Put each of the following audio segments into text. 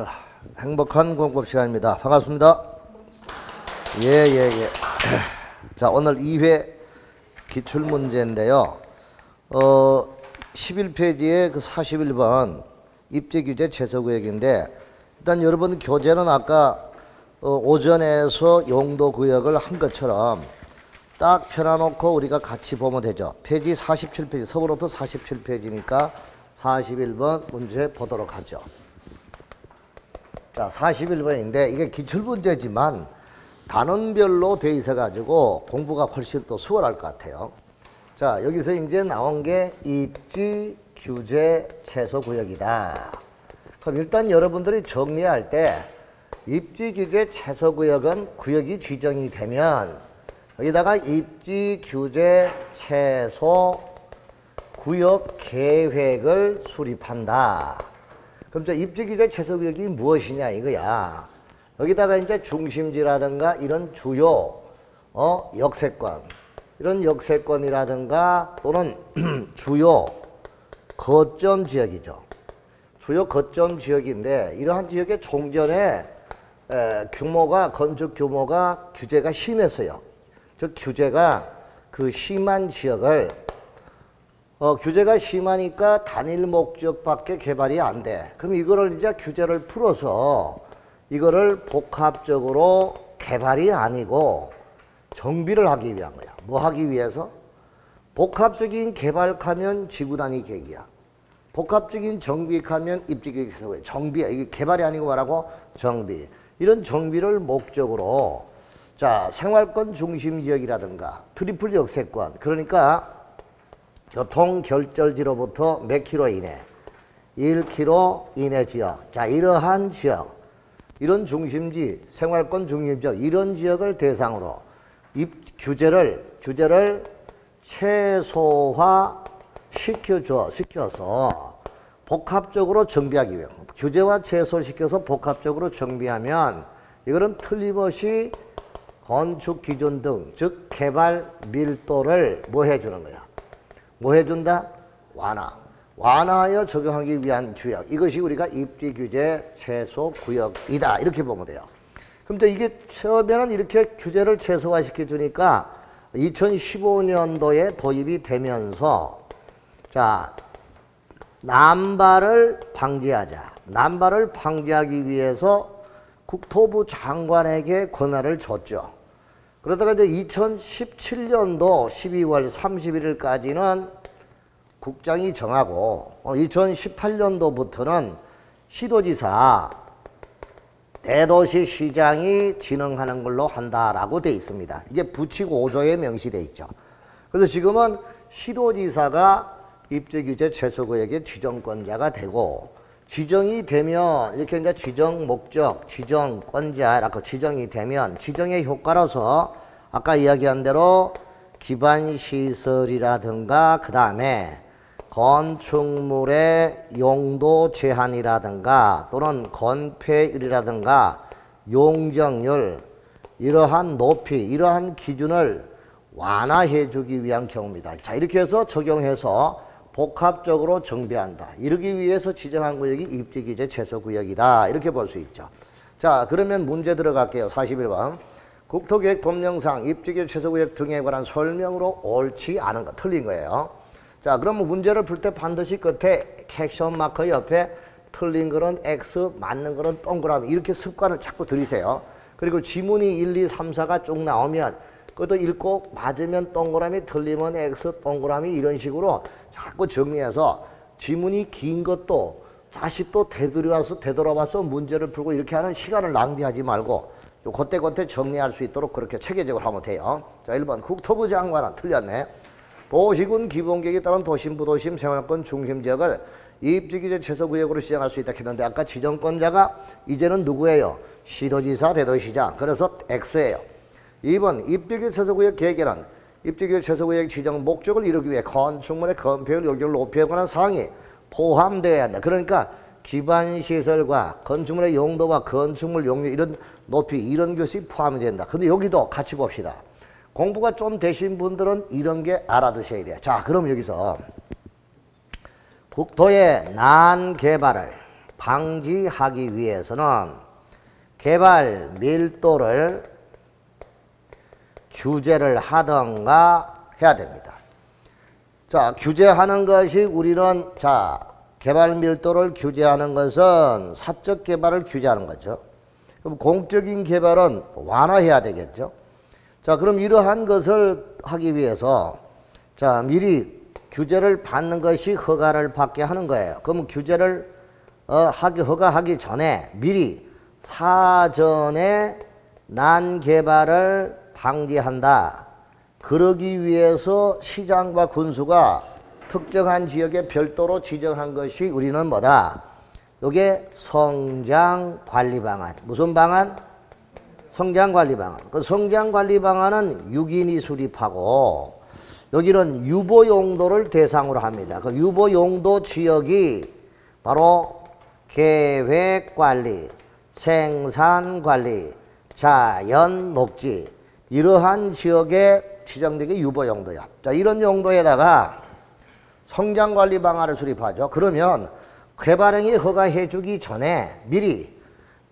자, 행복한 공급 시간입니다. 반갑습니다. 예. 자, 오늘 2회 기출문제인데요. 11페이지에 그 41번 입지규제 최소구역인데, 일단 여러분 교재는 아까 오전에서 용도구역을 한 것처럼 딱 펴놔놓고 우리가 같이 보면 되죠. 페이지 47페이지, 서부노트 47페이지니까 41번 문제 보도록 하죠. 자, 41번인데 이게 기출문제지만 단원별로 돼 있어가지고 공부가 훨씬 또 수월할 것 같아요. 자, 여기서 이제 나온 게 입지 규제 최소 구역이다. 그럼 일단 여러분들이 정리할 때 입지 규제 최소 구역은 구역이 지정이 되면 여기다가 입지 규제 최소 구역 계획을 수립한다. 그럼 저 입지 규제 최소 구역이 무엇이냐 이거야. 여기다가 이제 중심지라든가 이런 주요 역세권, 이런 역세권이라든가 또는 주요 거점 지역이죠. 주요 거점 지역인데 이러한 지역의 종전에 규모가, 건축 규모가 규제가 심했어요. 즉 규제가 그 심한 지역을 규제가 심하니까 단일 목적밖에 개발이 안 돼. 그럼 이거를 이제 규제를 풀어서 이거를 복합적으로 개발이 아니고 정비를 하기 위한 거야. 뭐 하기 위해서? 복합적인 개발하면 지구단위 계획이야. 복합적인 정비하면 입지계획 세소구역. 정비야. 이게 개발이 아니고 뭐라고? 정비. 이런 정비를 목적으로 자, 생활권 중심 지역이라든가 트리플 역세권, 그러니까 교통 결절지로부터 몇 킬로 이내, 1킬로 이내 지역. 자, 이러한 지역, 이런 중심지, 생활권 중심 지역, 이런 지역을 대상으로 규제를 최소화 시켜서 복합적으로 정비하기 위해, 규제와 최소시켜서 복합적으로 정비하면 이거는 틀림없이 건축 기준 등, 즉 개발 밀도를 뭐 해주는 거야? 뭐 해준다? 완화하여 적용하기 위한 구역. 이것이 우리가 입지 규제 최소 구역이다. 이렇게 보면 돼요. 그럼 또 이게 처음에는 이렇게 규제를 최소화시켜 주니까 2015년도에 도입이 되면서 자, 남발을 방지하자. 남발을 방지하기 위해서 국토부 장관에게 권한을 줬죠. 그러다가 이제 2017년도 12월 31일까지는 국장이 정하고 2018년도부터는 시도지사, 대도시 시장이 진행하는 걸로 한다라고 돼 있습니다. 이게 부칙 5조에 명시돼 있죠. 그래서 지금은 시도지사가 입지규제 최소구역의 지정권자가 되고, 지정이 되면 이렇게 이제 지정 목적, 지정권자라고 지정이 되면 지정의 효과로서 아까 이야기한 대로 기반 시설이라든가 그 다음에 건축물의 용도 제한이라든가 또는 건폐율이라든가 용적률, 이러한 높이, 이러한 기준을 완화해 주기 위한 경우입니다. 자, 이렇게 해서 적용해서 복합적으로 정비한다. 이러기 위해서 지정한 구역이 입지규제 최소구역이다. 이렇게 볼 수 있죠. 자, 그러면 문제 들어갈게요. 41번. 국토계획 법령상 입지규제 최소구역 등에 관한 설명으로 옳지 않은 거, 틀린 거예요. 자, 그러면 문제를 풀 때 반드시 끝에 캡션 마커 옆에 틀린 거는 X, 맞는 거는 동그라미, 이렇게 습관을 자꾸 들이세요. 그리고 지문이 1, 2, 3, 4가 쭉 나오면 그것도 읽고 맞으면 동그라미, 틀리면 X, 동그라미, 이런 식으로 자꾸 정리해서 지문이 긴 것도 다시 또 되돌아와서 문제를 풀고 이렇게 하는 시간을 낭비하지 말고 그때 정리할 수 있도록 그렇게 체계적으로 하면 돼요. 자, 1번 국토부 장관은 틀렸네. 도시군 기본계획에 따른 도심, 부도심, 생활권 중심지역을 입지규제 최소구역으로 지정할 수 있다 했는데 아까 지정권자가 이제는 누구예요? 시도지사, 대도시장. 그래서 X예요. 2번 입지규제 최소구역 계획에는 입지규제 최소구역 지정 목적을 이루기 위해 건축물의 건폐율, 용적률을 높이에 관한 사항이 포함되어야 한다. 그러니까 기반시설과 건축물의 용도와 건축물 용률, 이런 높이, 이런 것이 포함이 된다. 근데 여기도 같이 봅시다. 공부가 좀 되신 분들은 이런 게 알아두셔야 돼요. 자, 그럼 여기서 국토의 난개발을 방지하기 위해서는 개발 밀도를 규제를 하던가 해야 됩니다. 자, 규제하는 것이 우리는 개발 밀도를 규제하는 것은 사적 개발을 규제하는 거죠. 그럼 공적인 개발은 완화해야 되겠죠. 자, 그럼 이러한 것을 하기 위해서 미리 규제를 받는 것이 허가를 받게 하는 거예요. 그럼 규제를 허가하기 전에 미리 사전에 난개발을 방지한다. 그러기 위해서 시장과 군수가 특정한 지역에 별도로 지정한 것이 우리는 뭐다? 이게 성장관리방안. 무슨 방안? 성장관리방안. 그 성장관리방안은 6인이 수립하고 여기는 유보용도를 대상으로 합니다. 그 유보용도 지역이 바로 계획관리, 생산관리, 자연녹지 이러한 지역에 지정되게 유보용도야. 자, 이런 용도에다가 성장관리 방안을 수립하죠. 그러면 개발행위 허가해 주기 전에 미리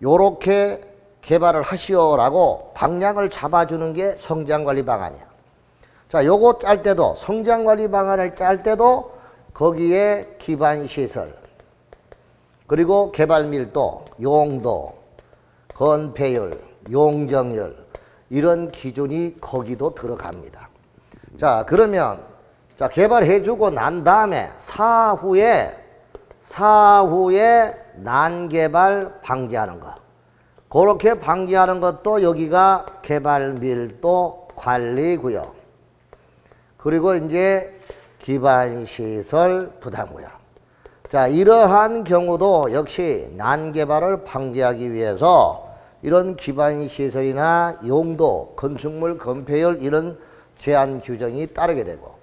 요렇게 개발을 하시오라고 방향을 잡아주는 게 성장관리 방안이야. 자, 요거 짤 때도 성장관리 방안을 짤 때도 거기에 기반시설 그리고 개발밀도, 용도, 건폐율, 용적률 이런 기준이 거기도 들어갑니다. 자, 그러면 개발해주고 난 다음에 사후에 난개발 방지하는 거. 그렇게 방지하는 것도 여기가 개발밀도 관리구역. 그리고 이제 기반시설 부담구역. 자, 이러한 경우도 역시 난개발을 방지하기 위해서 이런 기반시설이나 용도, 건축물, 건폐율 이런 제한 규정이 따르게 되고.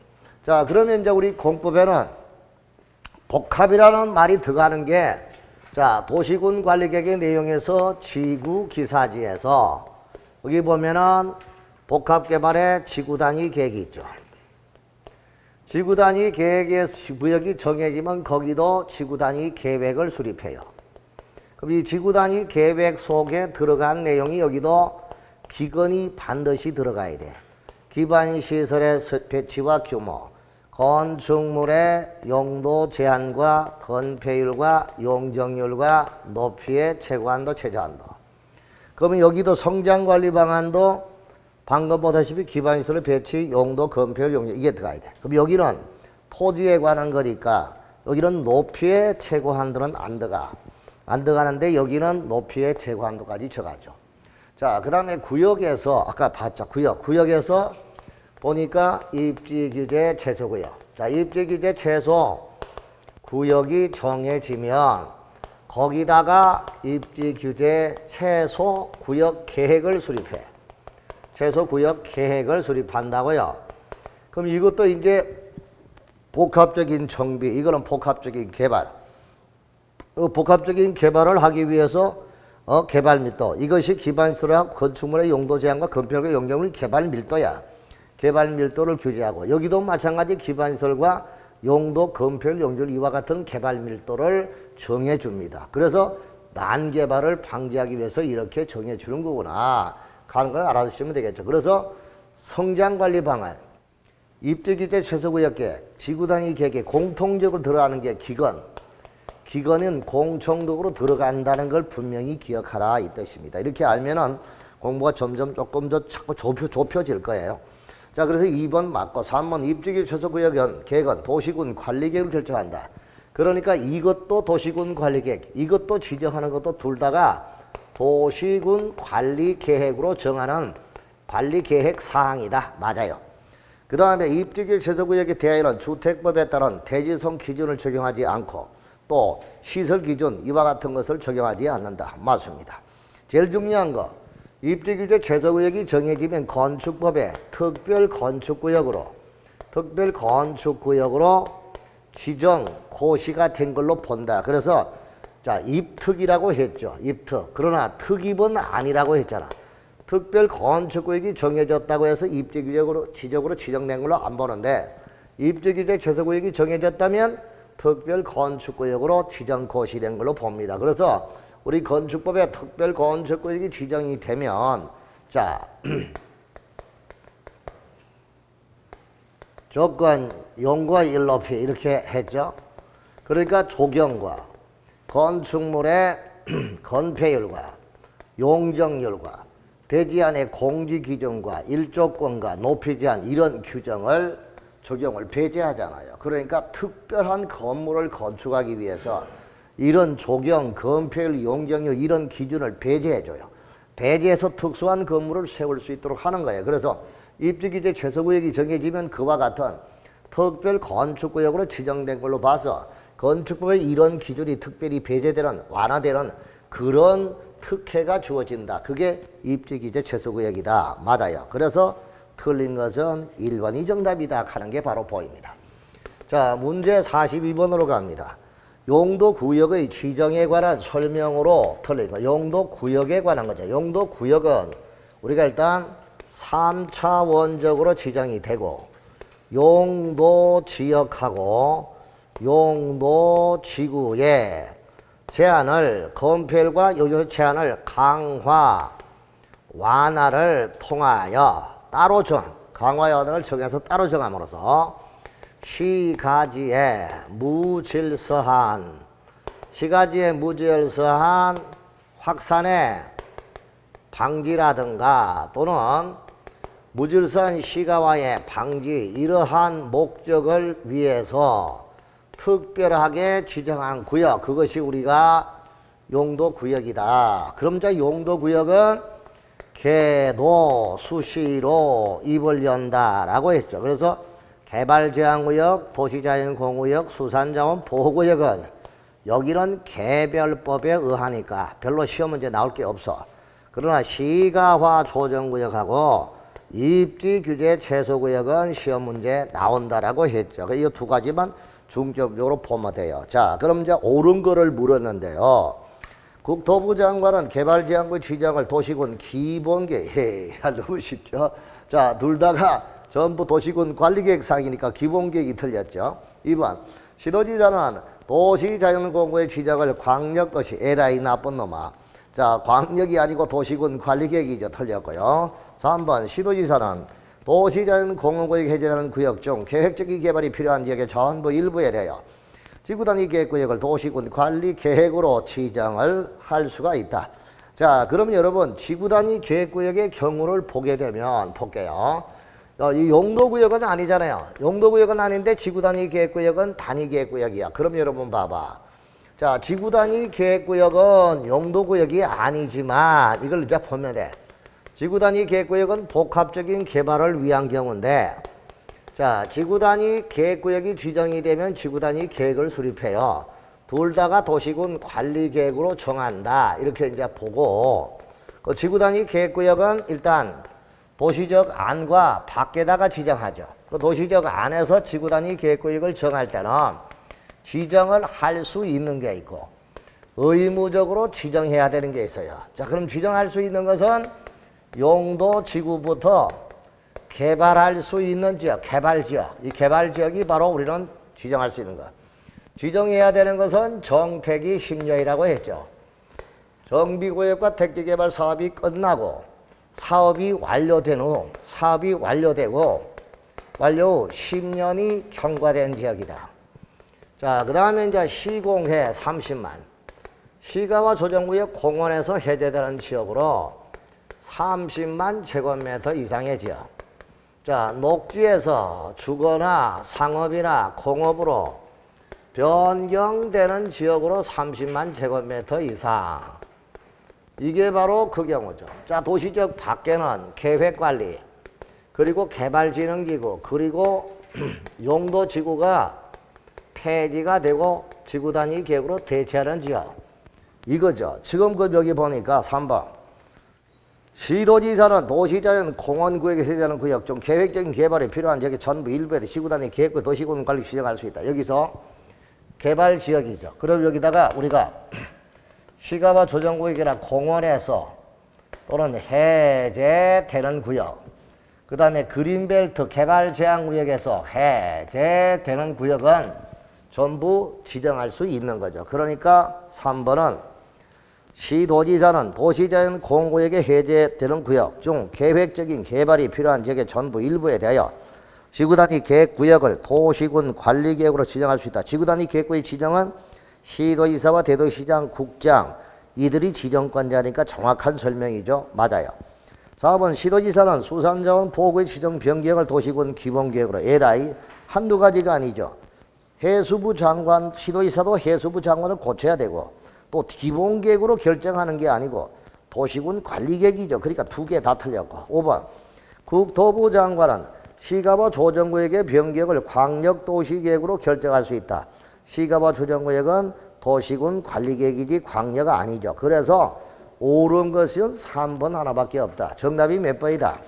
자, 그러면 이제 우리 공법에는 복합이라는 말이 들어가는 게 도시군 관리계획의 내용에서 지구기사지에서 여기 보면은 복합개발의 지구단위 계획이 있죠. 지구단위 계획의 구역이 정해지면 거기도 지구단위 계획을 수립해요. 그럼 이 지구단위 계획 속에 들어간 내용이 여기도 기건이 반드시 들어가야 돼. 기반시설의 배치와 규모, 건축물의 용도 제한과 건폐율과 용적률과 높이의 최고한도, 최저한도. 그러면 여기도 성장관리 방안도 방금 보다시피 기반시설의 배치, 용도, 건폐율, 용적 이게 들어가야 돼. 그럼 여기는 토지에 관한 거니까 여기는 높이의 최고한도는 안 들어가는데 여기는 높이의 최고한도까지 들어가죠. 자, 그 다음에 구역에서 아까 봤죠. 구역에서 보니까 입지규제 최소구역. 자, 입지규제 최소 구역이 정해지면 거기다가 입지규제 최소 구역 계획을 수립해. 최소 구역 계획을 수립한다고요. 그럼 이것도 이제 복합적인 정비, 이거는 복합적인 개발. 복합적인 개발을 하기 위해서 개발 밀도. 이것이 기반시설과 건축물의 용도 제한과 건폐율과 용적률 개발 밀도야. 개발 밀도를 규제하고 여기도 마찬가지 기반시설과 용도, 건폐율, 용적률 이와 같은 개발 밀도를 정해줍니다. 그래서 난개발을 방지하기 위해서 이렇게 정해주는 거구나 하는 걸 알아두시면 되겠죠. 그래서 성장관리 방안, 입지규제 최소구역계, 지구단위 계획에 공통적으로 들어가는 게 기건은 공통적으로 들어간다는 걸 분명히 기억하라 이 뜻입니다. 이렇게 알면은 공부가 점점 조금 더 자꾸 좁혀질 거예요. 자, 그래서 2번 맞고 3번 입지규제 최소구역 계획은 도시군 관리계획을 결정한다. 그러니까 이것도 도시군 관리계획, 이것도 지정하는 것도 둘 다가 도시군 관리계획으로 정하는 관리계획 사항이다. 맞아요. 그 다음에 입지규제 최소구역에 대하여는 주택법에 따른 대지성 기준을 적용하지 않고 또 시설 기준 이와 같은 것을 적용하지 않는다. 맞습니다. 제일 중요한 거 입지규제 최소구역이 정해지면 건축법에 특별건축구역으로 지정 고시가 된 걸로 본다. 그래서 입특이라고 했죠. 입특. 그러나 특입은 아니라고 했잖아. 특별건축구역이 정해졌다고 해서 입지규제적으로 지정된 걸로 안 보는데 입지규제 최소구역이 정해졌다면 특별 건축구역으로 지정 고시된 걸로 봅니다. 그래서 우리 건축법에 특별 건축구역이 지정이 되면 자 조건, 용과 일높이 이렇게 했죠. 그러니까 조경과 건축물의 건폐율과 용적률과 대지 안의 공지 기준과 일조권과 높이 제한 이런 규정을 적용을 배제하잖아요. 그러니까 특별한 건물을 건축하기 위해서 이런 조경, 건폐율, 용적률 이런 기준을 배제해줘요. 배제해서 특수한 건물을 세울 수 있도록 하는 거예요. 그래서 입지규제 최소구역이 정해지면 그와 같은 특별 건축구역으로 지정된 걸로 봐서 건축법에 이런 기준이 특별히 배제되는, 완화되는 그런 특혜가 주어진다. 그게 입지규제 최소구역이다. 맞아요. 그래서 틀린 것은 1번이 정답이다 하는 게 바로 보입니다. 자, 문제 42번으로 갑니다. 용도구역의 지정에 관한 설명으로 틀린 거. 용도구역에 관한 거죠. 용도구역은 우리가 일단 3차원적으로 지정이 되고 용도지역하고 용도지구의 제한을 건폐율과 용적률 제한을 강화, 완화를 통하여 따로 강화 완화를 정해서 따로 정함으로써 시가지에 무질서한 확산의 방지라든가 또는 무질서한 시가와의 방지 이러한 목적을 위해서 특별하게 지정한 구역, 그것이 우리가 용도구역이다. 그럼 저 용도구역은 계도, 수시로 입을 연다라고 했죠. 그래서 개발제한구역, 도시자연공구역, 수산자원 보호구역은 여기는 개별법에 의하니까 별로 시험 문제 나올 게 없어. 그러나 시가화 조정구역하고 입지규제 최소구역은 시험 문제 나온다라고 했죠. 이 두 가지만 중점적으로 보면 돼요. 자, 그럼 이제 옳은 거를 물었는데요. 국토부 장관은 개발제한구 지정을 도시군 기본계획, 너무 쉽죠? 자, 둘 다가 전부 도시군 관리계획상이니까 기본계획이 틀렸죠. 2번, 시도지사는 도시자연공구의 지정을 광역도시, 에라이 나쁜 놈아. 자, 광역이 아니고 도시군 관리계획이죠. 틀렸고요. 3번, 시도지사는 도시자연공원구역 해제하는 구역 중 계획적인 개발이 필요한 지역의 전부 일부에 대하여 지구단위 계획구역을 도시군 관리계획으로 지정을 할 수가 있다. 자, 그럼 여러분 지구단위 계획구역의 경우를 보게 되면 볼게요. 이 용도구역은 아니잖아요. 용도구역은 아닌데 지구단위 계획구역은 단위계획구역이야. 그럼 여러분 봐봐. 자, 지구단위 계획구역은 용도구역이 아니지만 이걸 이제 보면 돼. 지구단위 계획구역은 복합적인 개발을 위한 경우인데, 자, 지구단위 계획구역이 지정이 되면 지구단위 계획을 수립해요. 둘 다가 도시군 관리계획으로 정한다. 이렇게 이제 보고, 그 지구단위 계획구역은 일단 도시적 안과 밖에다가 지정하죠. 그 도시적 안에서 지구단위 계획구역을 정할 때는 지정을 할 수 있는 게 있고, 의무적으로 지정해야 되는 게 있어요. 자, 그럼 지정할 수 있는 것은 용도 지구부터 개발할 수 있는 지역, 개발지역. 이 개발지역이 바로 우리는 지정할 수 있는 것. 지정해야 되는 것은 정택이 10년이라고 했죠. 정비구역과 택지개발 사업이 끝나고 사업이 완료된 후, 사업이 완료되고 완료 후 10년이 경과된 지역이다. 자, 그 다음에 이제 시공해 30만. 시가와 조정구역 공원에서 해제되는 지역으로 30만 제곱미터 이상의 지역. 자, 녹지에서 주거나 상업이나 공업으로 변경되는 지역으로 30만 제곱미터 이상. 이게 바로 그 경우죠. 자, 도시적 밖에는 계획관리, 그리고 개발진흥기구, 그리고 용도지구가 폐지가 되고 지구단위 계획으로 대체하는 지역. 이거죠. 지금 그 여기 보니까 3번. 시도지사는 도시자연 공원구역에 해제하는 구역 중 계획적인 개발이 필요한 지역의 전부 일부에 지구단위 계획과 도시군 관리 지정할 수 있다. 여기서 개발지역이죠. 그럼 여기다가 우리가 시가와 조정구역이나 공원에서 또는 해제되는 구역, 그 다음에 그린벨트 개발제한구역에서 해제되는 구역은 전부 지정할 수 있는 거죠. 그러니까 3번은 시도지사는 도시자연 공구역에 해제되는 구역 중 계획적인 개발이 필요한 지역의 전부 일부에 대하여 지구단위 계획구역을 도시군 관리계획으로 지정할 수 있다. 지구단위 계획구역 지정은 시도지사와 대도시장, 국장 이들이 지정권자니까 정확한 설명이죠. 맞아요. 4번 시도지사는 수산자원 보호구역 지정 변경을 도시군 기본계획으로 에라이 한두 가지가 아니죠. 해수부 장관, 시도지사도 해수부 장관을 고쳐야 되고 또 기본계획으로 결정하는 게 아니고 도시군 관리계획이죠. 그러니까 두 개 다 틀렸고. 5번 국토부 장관은 시가와 조정구역의 변경을 광역도시계획으로 결정할 수 있다. 시가와 조정구역은 도시군 관리계획이지 광역가 아니죠. 그래서 옳은 것은 3번 하나밖에 없다. 정답이 몇 번이다?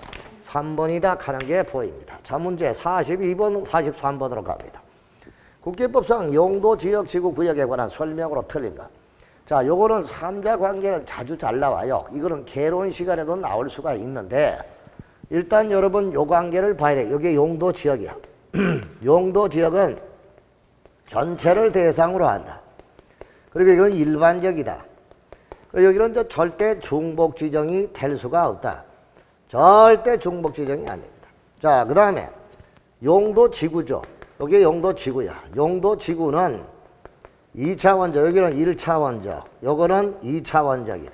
3번이다 하는 게 보입니다. 자, 문제 42번, 43번으로 갑니다. 국계법상 용도, 지역, 지구, 구역에 관한 설명으로 틀린 것. 자, 요거는 3자 관계는 자주 잘 나와요. 이거는 개론 시간에도 나올 수가 있는데 일단 여러분 요 관계를 봐야 돼요. 이게 용도, 지역이야. 용도, 지역은 전체를 대상으로 한다. 그리고 이건 일반적이다. 여기는 절대 중복 지정이 될 수가 없다. 절대 중복 지정이 안 됩니다. 자, 그 다음에 용도 지구죠. 여기 용도 지구야. 용도 지구는 2차원적, 여기는 1차원적, 요거는 2차원적이다.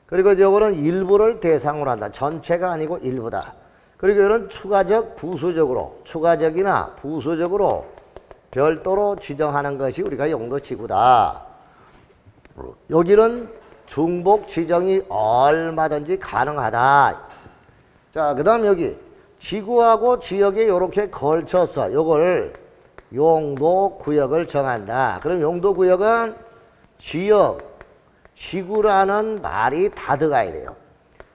그리고 요거는 일부를 대상으로 한다. 전체가 아니고 일부다. 그리고 이런 추가적, 부수적으로, 추가적이나 부수적으로 별도로 지정하는 것이 우리가 용도 지구다. 여기는 중복 지정이 얼마든지 가능하다. 자, 그 다음 여기 지구하고 지역에 이렇게 걸쳐서 요걸 용도 구역을 정한다. 그럼 용도 구역은 지역, 지구라는 말이 다 들어가야 돼요.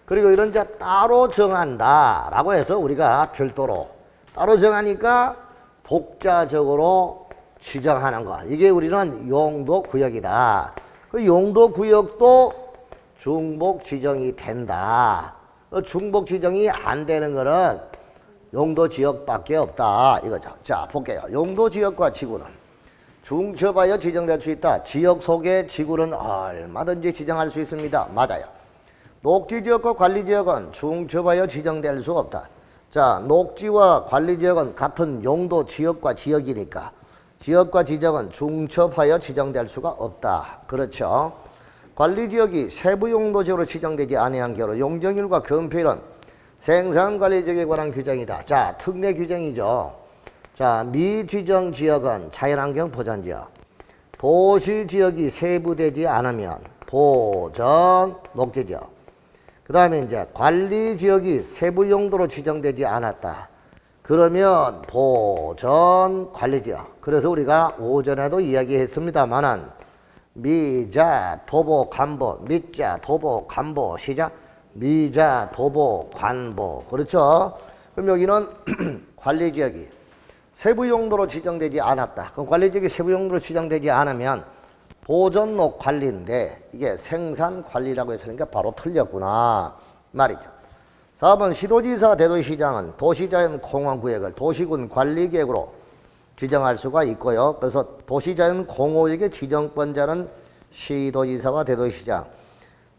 그리고 이런 자 따로 정한다 라고 해서 우리가 별도로 따로 정하니까 독자적으로 지정하는 것. 이게 우리는 용도 구역이다. 그 용도 구역도 중복 지정이 된다. 중복 지정이 안 되는 거는 용도 지역밖에 없다 이거죠. 자, 볼게요. 용도 지역과 지구는 중첩하여 지정될 수 있다. 지역 속의 지구는 얼마든지 지정할 수 있습니다. 맞아요. 녹지 지역과 관리 지역은 중첩하여 지정될 수 없다. 자, 녹지와 관리 지역은 같은 용도 지역과 지역이니까 지역과 지정은 중첩하여 지정될 수가 없다. 그렇죠. 관리지역이 세부용도지역으로 지정되지 아니한 경우 용적률과 건폐율은 생산관리지역에 관한 규정이다. 자, 특례 규정이죠. 자, 미지정지역은 자연환경 보전지역, 도시지역이 세부되지 않으면 보전 녹지지역, 그 다음에 이제 관리지역이 세부용도로 지정되지 않았다. 그러면 보전 관리지역. 그래서 우리가 오전에도 이야기했습니다만은 미자 도보 관보, 미자 도보 관보 시작, 미자 도보 관보. 그렇죠? 그럼 여기는 관리지역이 세부용도로 지정되지 않았다. 그럼 관리지역이 세부용도로 지정되지 않으면 보전록 관리인데 이게 생산관리라고 했으니까 바로 틀렸구나 말이죠. 4번 시도지사 대도시장은 도시자연 공원구역을 도시군 관리계획으로 지정할 수가 있고요. 그래서 도시자연 공호역의 지정권자는 시도지사와 대도시장.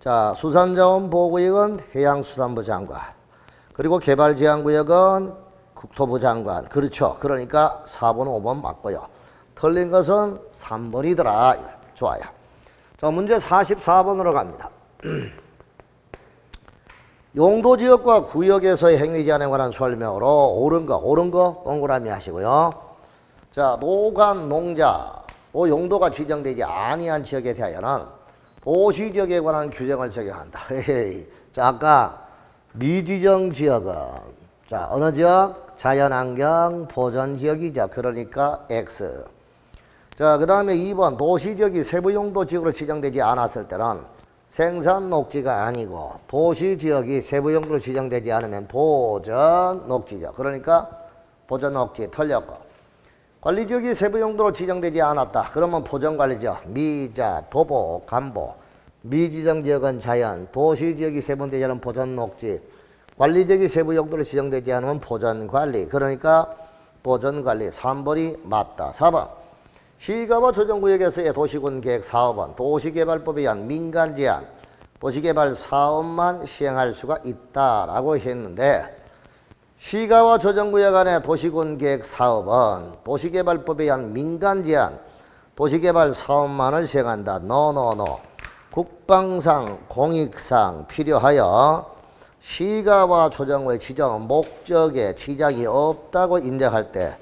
자, 수산자원보호구역은 해양수산부 장관. 그리고 개발제한구역은 국토부 장관. 그렇죠. 그러니까 4번, 5번 맞고요. 틀린 것은 3번이더라. 좋아요. 자, 문제 44번으로 갑니다. 용도지역과 구역에서의 행위제한에 관한 설명으로 옳은 거 동그라미 하시고요. 자, 노관, 농자, 용도가 지정되지 아니한 지역에 대하여는 도시지역에 관한 규정을 적용한다. 자, 아까 미지정 지역은 자, 어느 지역? 자연환경 보전지역이죠. 그러니까 X. 자, 그 다음에 2번 도시지역이 세부용도 지역으로 지정되지 않았을 때는 생산녹지가 아니고 도시지역이 세부용도로 지정되지 않으면 보전녹지죠. 그러니까 보전녹지 틀렸고, 관리지역이 세부용도로 지정되지 않았다. 그러면 보전관리지역 미자, 도보, 간보. 미지정지역은 자연, 도시지역이 세분되지 않으면 보전녹지, 관리지역이 세부용도로 지정되지 않으면 보전관리. 그러니까 보전관리 3번이 맞다. 4번 시가와 조정구역에서의 도시군계획 사업은 도시개발법에 의한 민간 제한, 도시개발 사업만 시행할 수가 있다라고 했는데 시가와 조정구역 안의 도시군계획 사업은 도시개발법에 의한 민간 제한, 도시개발 사업만을 시행한다. 노노노. 국방상, 공익상 필요하여 시가와 조정구의 지정 목적에 지장이 없다고 인정할 때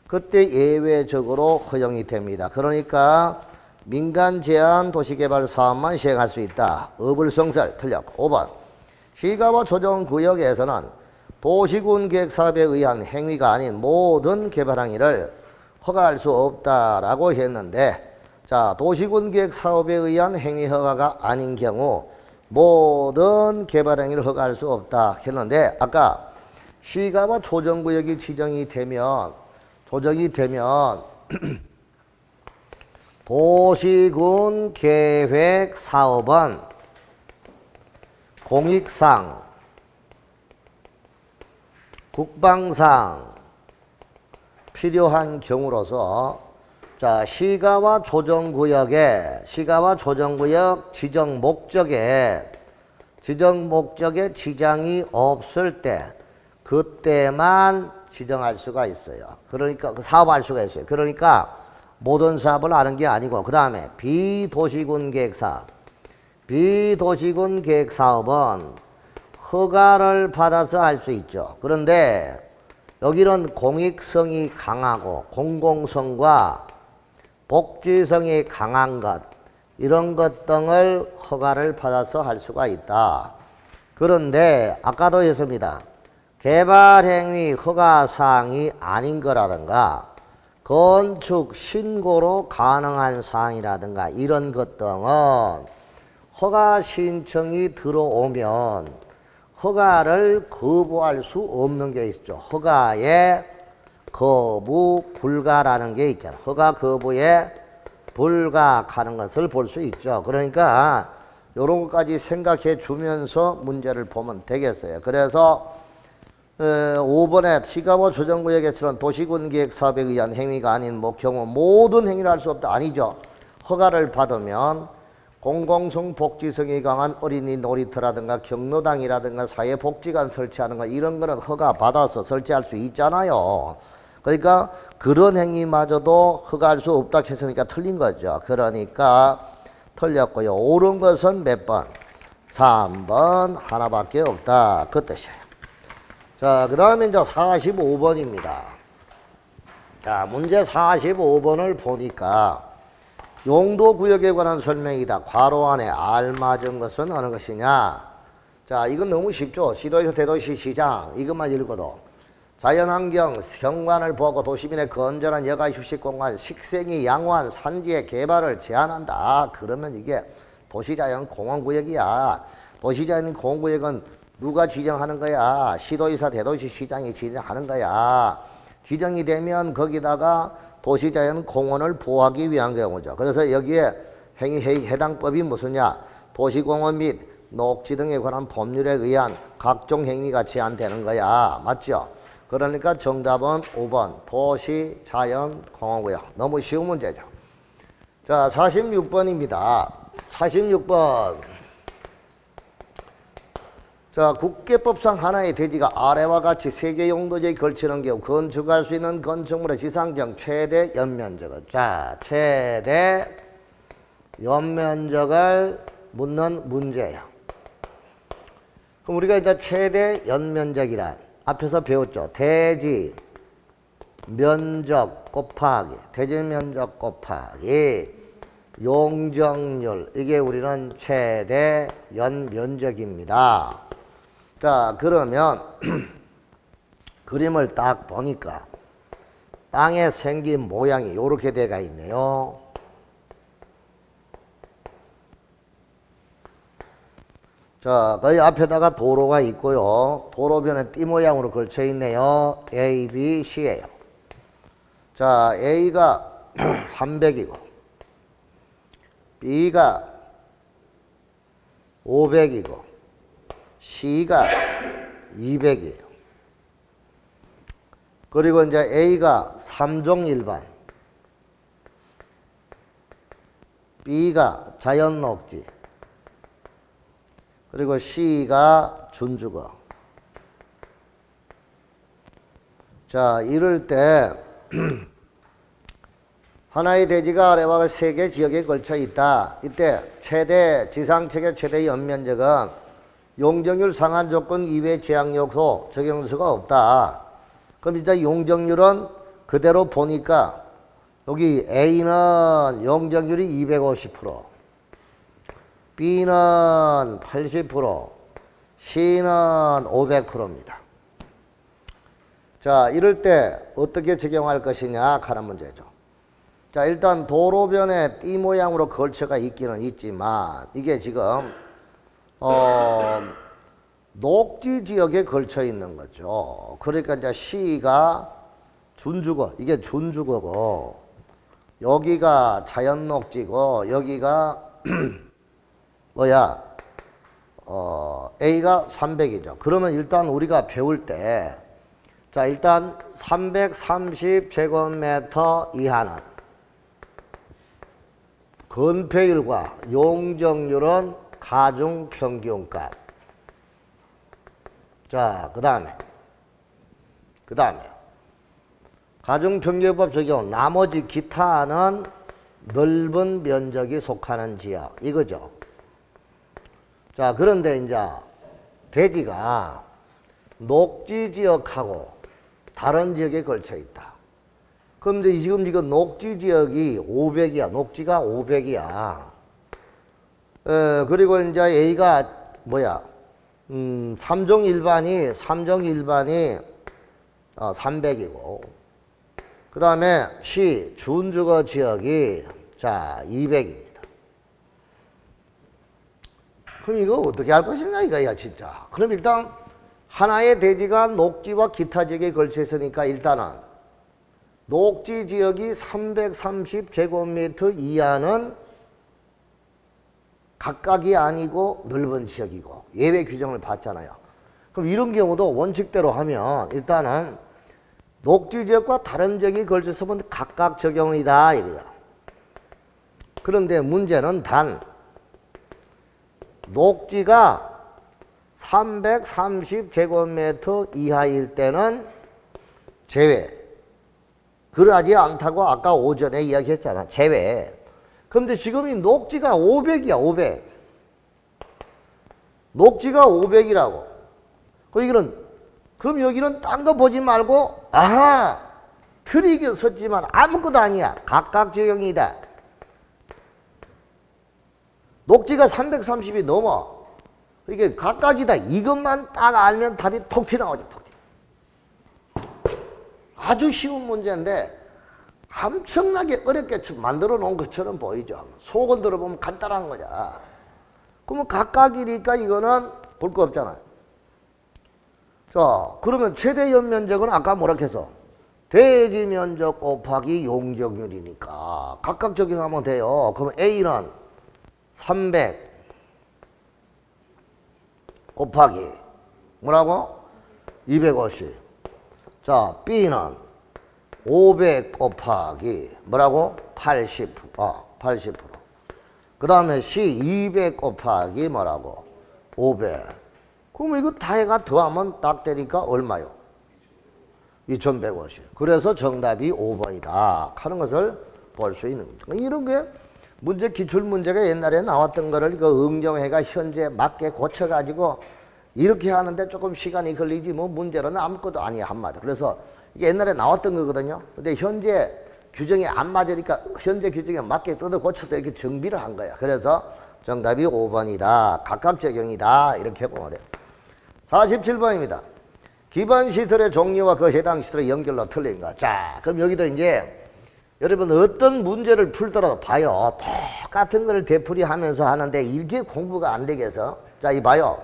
그때 예외적으로 허용이 됩니다. 그러니까 민간 제한 도시개발 사업만 시행할 수 있다. 어불성설 틀렸고 5번 시가와 조정구역에서는 도시군계획 사업에 의한 행위가 아닌 모든 개발 행위를 허가할 수 없다라고 했는데 자 도시군계획 사업에 의한 행위 허가가 아닌 경우 모든 개발 행위를 허가할 수 없다 했는데 아까 시가와 조정구역이 지정이 되면 도시군계획 사업은 공익상, 국방상 필요한 경우로서 자 시가와 조정구역 지정 목적에 지장이 없을 때 그때만 지정할 수가 있어요. 그러니까 사업할 수가 있어요. 그러니까 모든 사업을 하는 게 아니고 그 다음에 비도시군계획 사업은 허가를 받아서 할 수 있죠. 그런데 여기는 공익성이 강하고 공공성과 복지성이 강한 것 이런 것 등을 허가를 받아서 할 수가 있다. 그런데 아까도 했습니다. 개발행위 허가사항이 아닌 거라든가 건축 신고로 가능한 사항이라든가 이런 것 등은 허가 신청이 들어오면 허가를 거부할 수 없는 게 있죠. 허가에 거부 불가라는 게 있잖아요. 허가 거부에 불가하는 것을 볼 수 있죠. 그러니까 이런 것까지 생각해 주면서 문제를 보면 되겠어요. 그래서 5번에 시가와 조정구역에서는 도시군계획 사업에 의한 행위가 아닌 경우 모든 행위를 할 수 없다. 아니죠. 허가를 받으면 공공성 복지성이 강한 어린이 놀이터라든가 경로당이라든가 사회복지관 설치하는 거 이런 거는 허가 받아서 설치할 수 있잖아요. 그러니까 그런 행위마저도 허가할 수 없다 했으니까 틀린 거죠. 그러니까 틀렸고요. 옳은 것은 몇 번? 3번 하나밖에 없다. 그 뜻이에요. 자, 그 다음에 이제 45번입니다. 자, 문제 45번을 보니까 용도구역에 관한 설명이다. 괄호 안에 알맞은 것은 어느 것이냐? 자, 이건 너무 쉽죠. 시도에서 대도시 시장 이것만 읽어도 자연환경 경관을 보고 도시민의 건전한 여가 휴식공간 식생이 양호한 산지의 개발을 제한한다. 그러면 이게 도시자연공원구역이야. 도시자연공원구역은 누가 지정하는 거야? 시도의사 대도시시장이 지정하는 거야. 지정이 되면 거기다가 도시자연공원을 보호하기 위한 경우죠. 그래서 여기에 해당법이 무슨냐? 도시공원 및 녹지 등에 관한 법률에 의한 각종 행위가 제한되는 거야. 맞죠? 그러니까 정답은 5번 도시자연공원구역. 너무 쉬운 문제죠. 자, 46번입니다. 46번. 자, 국계법상 하나의 대지가 아래와 같이 세 개 용도지에 걸치는 경우 건축할 수 있는 건축물의 지상적 최대 연면적은 자, 최대 연면적을 묻는 문제예요. 그럼 우리가 이제 최대 연면적이란 앞에서 배웠죠. 대지 면적 곱하기 대지 면적 곱하기 용적률 이게 우리는 최대 연면적입니다. 자, 그러면 그림을 딱 보니까 땅에 생긴 모양이 이렇게 돼가 있네요. 자, 거기 앞에다가 도로가 있고요. 도로변에 띠 모양으로 걸쳐 있네요. A, B, C예요. 자, A가 300이고 B가 500이고 C가 200이에요. 그리고 이제 A가 3종 일반, B가 자연 녹지, 그리고 C가 준주거. 자, 이럴 때 하나의 대지가 아래와 세 개 지역에 걸쳐 있다. 이때 최대 지상책의 최대 연면적은 용적률 상한 조건 이외 제약 요소 적용 요소가 없다. 그럼 진짜 용적률은 그대로 보니까 여기 A는 용적률이 250%, B는 80%, C는 500%입니다. 자, 이럴 때 어떻게 적용할 것이냐 하는 문제죠. 자, 일단 도로변에 띠 모양으로 걸쳐가 있기는 있지만 이게 지금 녹지 지역에 걸쳐 있는 거죠. 그러니까 이제 C가 준주거, 이게 준주거고 여기가 자연 녹지고 여기가 뭐야? A가 300이죠. 그러면 일단 우리가 배울 때 자, 일단 330제곱미터 이하는 건폐율과 용적률은 가중평균값. 자, 그 다음에 가중평균법 적용, 나머지 기타는 넓은 면적이 속하는 지역, 이거죠. 자, 그런데 이제 대지가 녹지 지역하고 다른 지역에 걸쳐 있다. 그럼 이제 지금 녹지 지역이 500이야. 녹지가 500이야. 그리고 이제 A가 뭐야? 3종 일반이 300이고, 그 다음에 C, 준주거 지역이 자, 200입니다. 그럼 이거 어떻게 할 것이냐, 이거야, 진짜. 그럼 일단 하나의 대지가 녹지와 기타 지역에 걸쳐 있으니까 일단은 녹지 지역이 330제곱미터 이하는 각각이 아니고 넓은 지역이고 예외 규정을 받잖아요. 그럼 이런 경우도 원칙대로 하면 일단은 녹지 지역과 다른 지역이 걸쳐 있으면 각각 적용이다 이거야. 그런데 문제는 단 녹지가 330제곱미터 이하일 때는 제외. 그러지 않다고 아까 오전에 이야기했잖아. 제외. 그런데 지금 이 녹지가 500이야. 500. 녹지가 500이라고. 그럼 여기는 딴 거 보지 말고 아하! 틀이 썼지만 아무것도 아니야. 각각 적용이다. 녹지가 330이 넘어. 이게 각각이다. 이것만 딱 알면 답이 톡 튀어나오죠. 톡 튀어. 아주 쉬운 문제인데 엄청나게 어렵게 만들어 놓은 것처럼 보이죠. 속은 들어보면 간단한 거야. 그러면 각각이니까 이거는 볼 거 없잖아요. 자, 그러면 최대 연면적은 아까 뭐라 했어? 대지 면적 곱하기 용적률이니까 각각 적용하면 돼요. 그러면 A는 300 곱하기 뭐라고? 250. 자, B는 500 곱하기 뭐라고? 80%. 80%. 그 다음에 C 200 곱하기 뭐라고? 500. 그럼 이거 다 해가 더하면 딱 되니까 얼마요? 2150. 그래서 정답이 5번이다 하는 것을 볼 수 있는 겁니다. 이런 게 문제 기출문제가 옛날에 나왔던 거를 그 응용해가 현재 맞게 고쳐가지고 이렇게 하는데 조금 시간이 걸리지 뭐 문제는 아무것도 아니야 한마디. 그래서 이게 옛날에 나왔던 거거든요. 근데 현재 규정이 안 맞으니까 현재 규정에 맞게 뜯어 고쳐서 이렇게 정비를 한 거야. 그래서 정답이 5번이다. 각각 적용이다. 이렇게 보면 돼요. 47번입니다. 기반 시설의 종류와 그 해당 시설의 연결로 틀린가. 자, 그럼 여기도 이제 여러분 어떤 문제를 풀더라도 봐요. 똑같은 걸 되풀이하면서 하는데 이게 공부가 안 되겠어. 자, 이 봐요.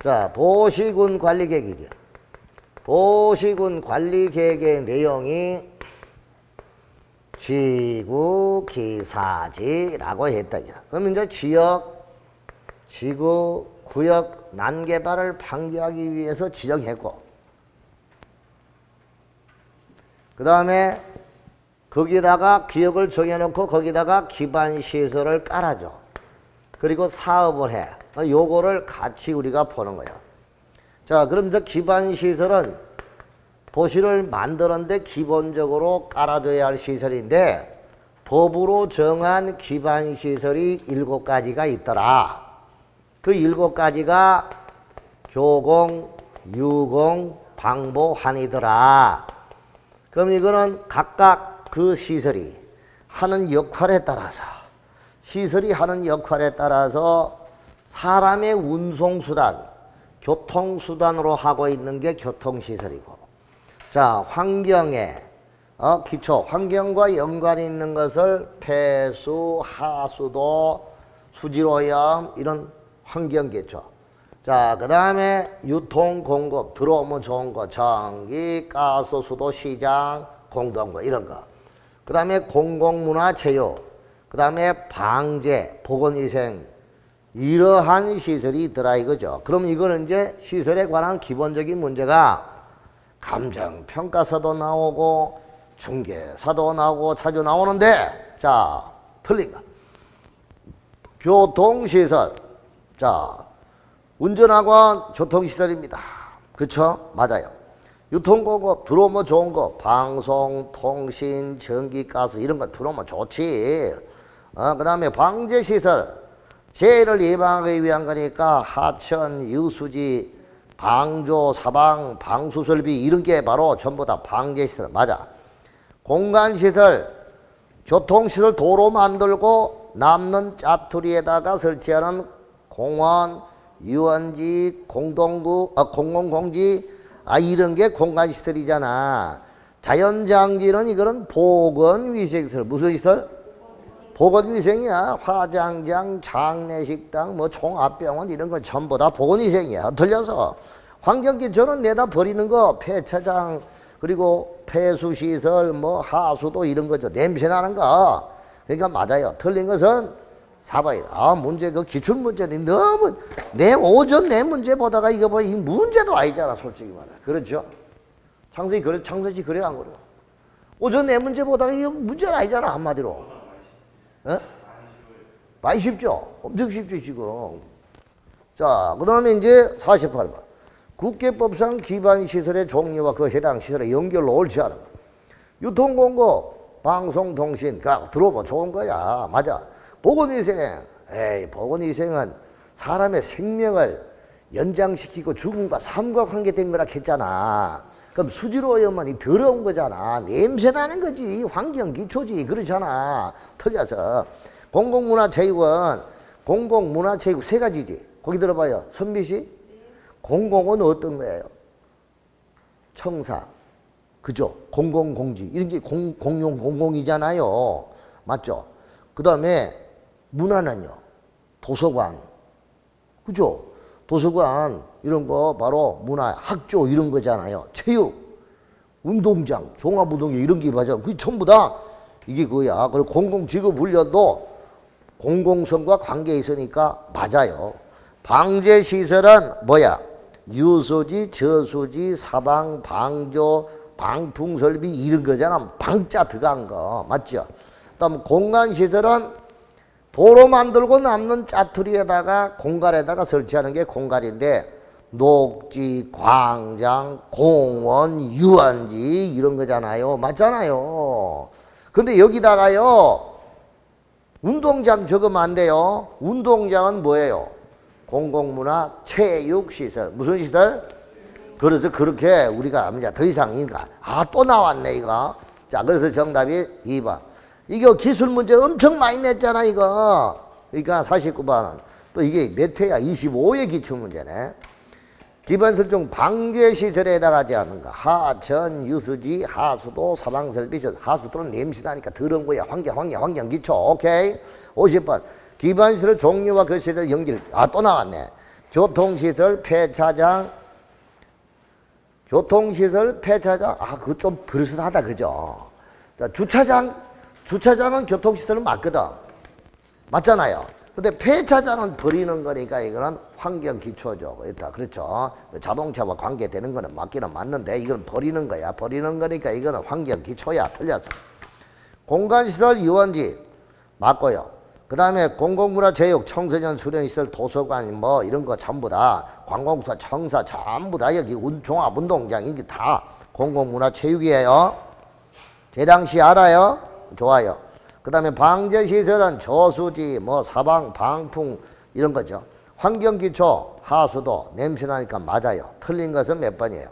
자, 도시군 관리계획이죠. 도시군 관리계획의 내용이 지구 기사지라고 했다. 그럼 이제 지역, 지구, 구역, 난개발을 방지하기 위해서 지정했고, 그 다음에 거기다가 기역을 정해놓고 거기다가 기반시설을 깔아줘. 그리고 사업을 해. 요거를 같이 우리가 보는 거야. 자, 그럼 이제 기반시설은 도시를 만드는데 기본적으로 깔아줘야 할 시설인데 법으로 정한 기반시설이 7가지가 있더라. 그 7가지가 교공, 유공, 방보, 환이더라. 그럼 이거는 각각 그 시설이 하는 역할에 따라서 시설이 하는 역할에 따라서 사람의 운송수단, 교통수단으로 하고 있는 게 교통시설이고, 자, 환경에 기초, 환경과 연관이 있는 것을 폐수, 하수도, 수질오염 이런 환경기초. 자, 그 다음에 유통, 공급, 들어오면 좋은 거, 전기, 가스, 수도, 시장, 공동거 이런 거. 그 다음에 공공문화, 체육, 그 다음에 방제, 보건위생 이러한 시설이 있더라 이거죠. 그럼 이거는 이제 시설에 관한 기본적인 문제가 감정평가서도 나오고 중개사도 나오고 자주 나오는데, 자, 틀린 거. 교통시설. 자, 운전학원 교통시설입니다. 그쵸? 맞아요. 유통공급 들어오면 좋은 거, 방송, 통신, 전기, 가스 이런 거 들어오면 좋지. 그 다음에 방제시설. 재해를 예방하기 위한 거니까 하천, 유수지, 방조, 사방, 방수설비 이런 게 바로 전부 다 방제시설. 맞아. 공간시설, 교통시설 도로 만들고 남는 짜투리에다가 설치하는 공원, 유원지, 공공공지 이런 게 공간시설이잖아. 자연장지는 이거는 보건위생시설. 무슨 시설? 보건위생이야. 화장장, 장례식당, 뭐 종합병원 이런 건 전부 다 보건위생이야. 들려서 환경기초는 내다 버리는 거, 폐차장 그리고 폐수시설, 뭐 하수도 이런 거죠. 냄새 나는 거. 그러니까 맞아요. 틀린 것은 4번이다. 문제 그 기출 문제는 너무 오전 내 문제 보다가 이거 뭐 이 문제도 아니잖아, 솔직히 말해. 그렇죠? 창석이 그래 안 그래? 오전 내 문제 보다가 이거 문제가 아니잖아, 한마디로. 어? 많이 쉽죠? 엄청 쉽죠, 지금. 자, 그 다음에 이제 48번. 국계법상 기반시설의 종류와 그 해당 시설의 연결로 옳지 않은 거. 유통공급, 방송통신, 들어오면 좋은 거야. 맞아. 보건위생. 에이, 보건위생은 사람의 생명을 연장시키고 죽음과 삶과 관계된 거라 했잖아. 그럼 수질오염은 이 더러운 거잖아. 냄새 나는 거지. 환경 기초지. 그렇잖아. 틀려서. 공공문화체육은 공공문화체육 3가지지. 거기 들어봐요. 선미 씨. 공공은 어떤 거예요? 청사. 그죠? 공공공지. 이런 게 공용 공공이잖아요. 맞죠? 그 다음에 문화는요. 도서관. 그죠? 도서관 이런 거 바로 문화, 학교 이런 거잖아요. 체육, 운동장, 종합운동장 이런 게 맞아. 그게 전부 다 이게 그거야. 그리고 공공지구훈련도 공공성과 관계 있으니까 맞아요. 방제시설은 뭐야? 유소지, 저수지, 사방, 방조, 방풍설비 이런 거잖아. 방자 들어간 거. 맞죠? 그다음 공간시설은 도로 만들고 남는 짜투리에다가 공간에다가 설치하는 게 공간인데 녹지, 광장, 공원, 유원지 이런 거잖아요. 맞잖아요. 근데 여기다가요 운동장 적으면 안 돼요. 운동장은 뭐예요? 공공문화 체육시설. 무슨 시설? 그래서 그렇게 우리가 이제 더 이상이니까 또 나왔네 이거. 자, 그래서 정답이 2번. 이거 기술 문제 엄청 많이 냈잖아 이거. 그러니까 49번은 또 이게 몇 회야? 25회 기출 문제네. 기반설 중 방제시설에 해당하지 않는 거. 하천, 유수지, 하수도, 사방설비. 하수도는 냄새나니까 더러운 거야. 환경 기초. 오케이. 50번. 기반시설 종류와 그 시설 연결. 또 나왔네. 교통시설, 폐차장. 교통시설, 폐차장. 그거 좀 버릇하다 그죠? 자, 주차장은 교통시설은 맞거든. 맞잖아요. 근데 폐차장은 버리는 거니까 이거는 환경 기초죠. 그렇죠. 자동차와 관계되는 거는 맞기는 맞는데 이건 버리는 거야. 버리는 거니까 이거는 환경 기초야. 틀렸어. 공간시설 유원지 맞고요. 그 다음에 공공문화체육 청소년 수련시설 도서관 뭐 이런 거 전부 다 관공서 청사 전부 다 여기 종합운동장 이게 다 공공문화체육이에요. 대량시 알아요? 좋아요. 그 다음에 방제시설은 저수지 뭐 사방 방풍 이런 거죠. 환경기초 하수도 냄새나니까 맞아요. 틀린 것은 몇 번이에요?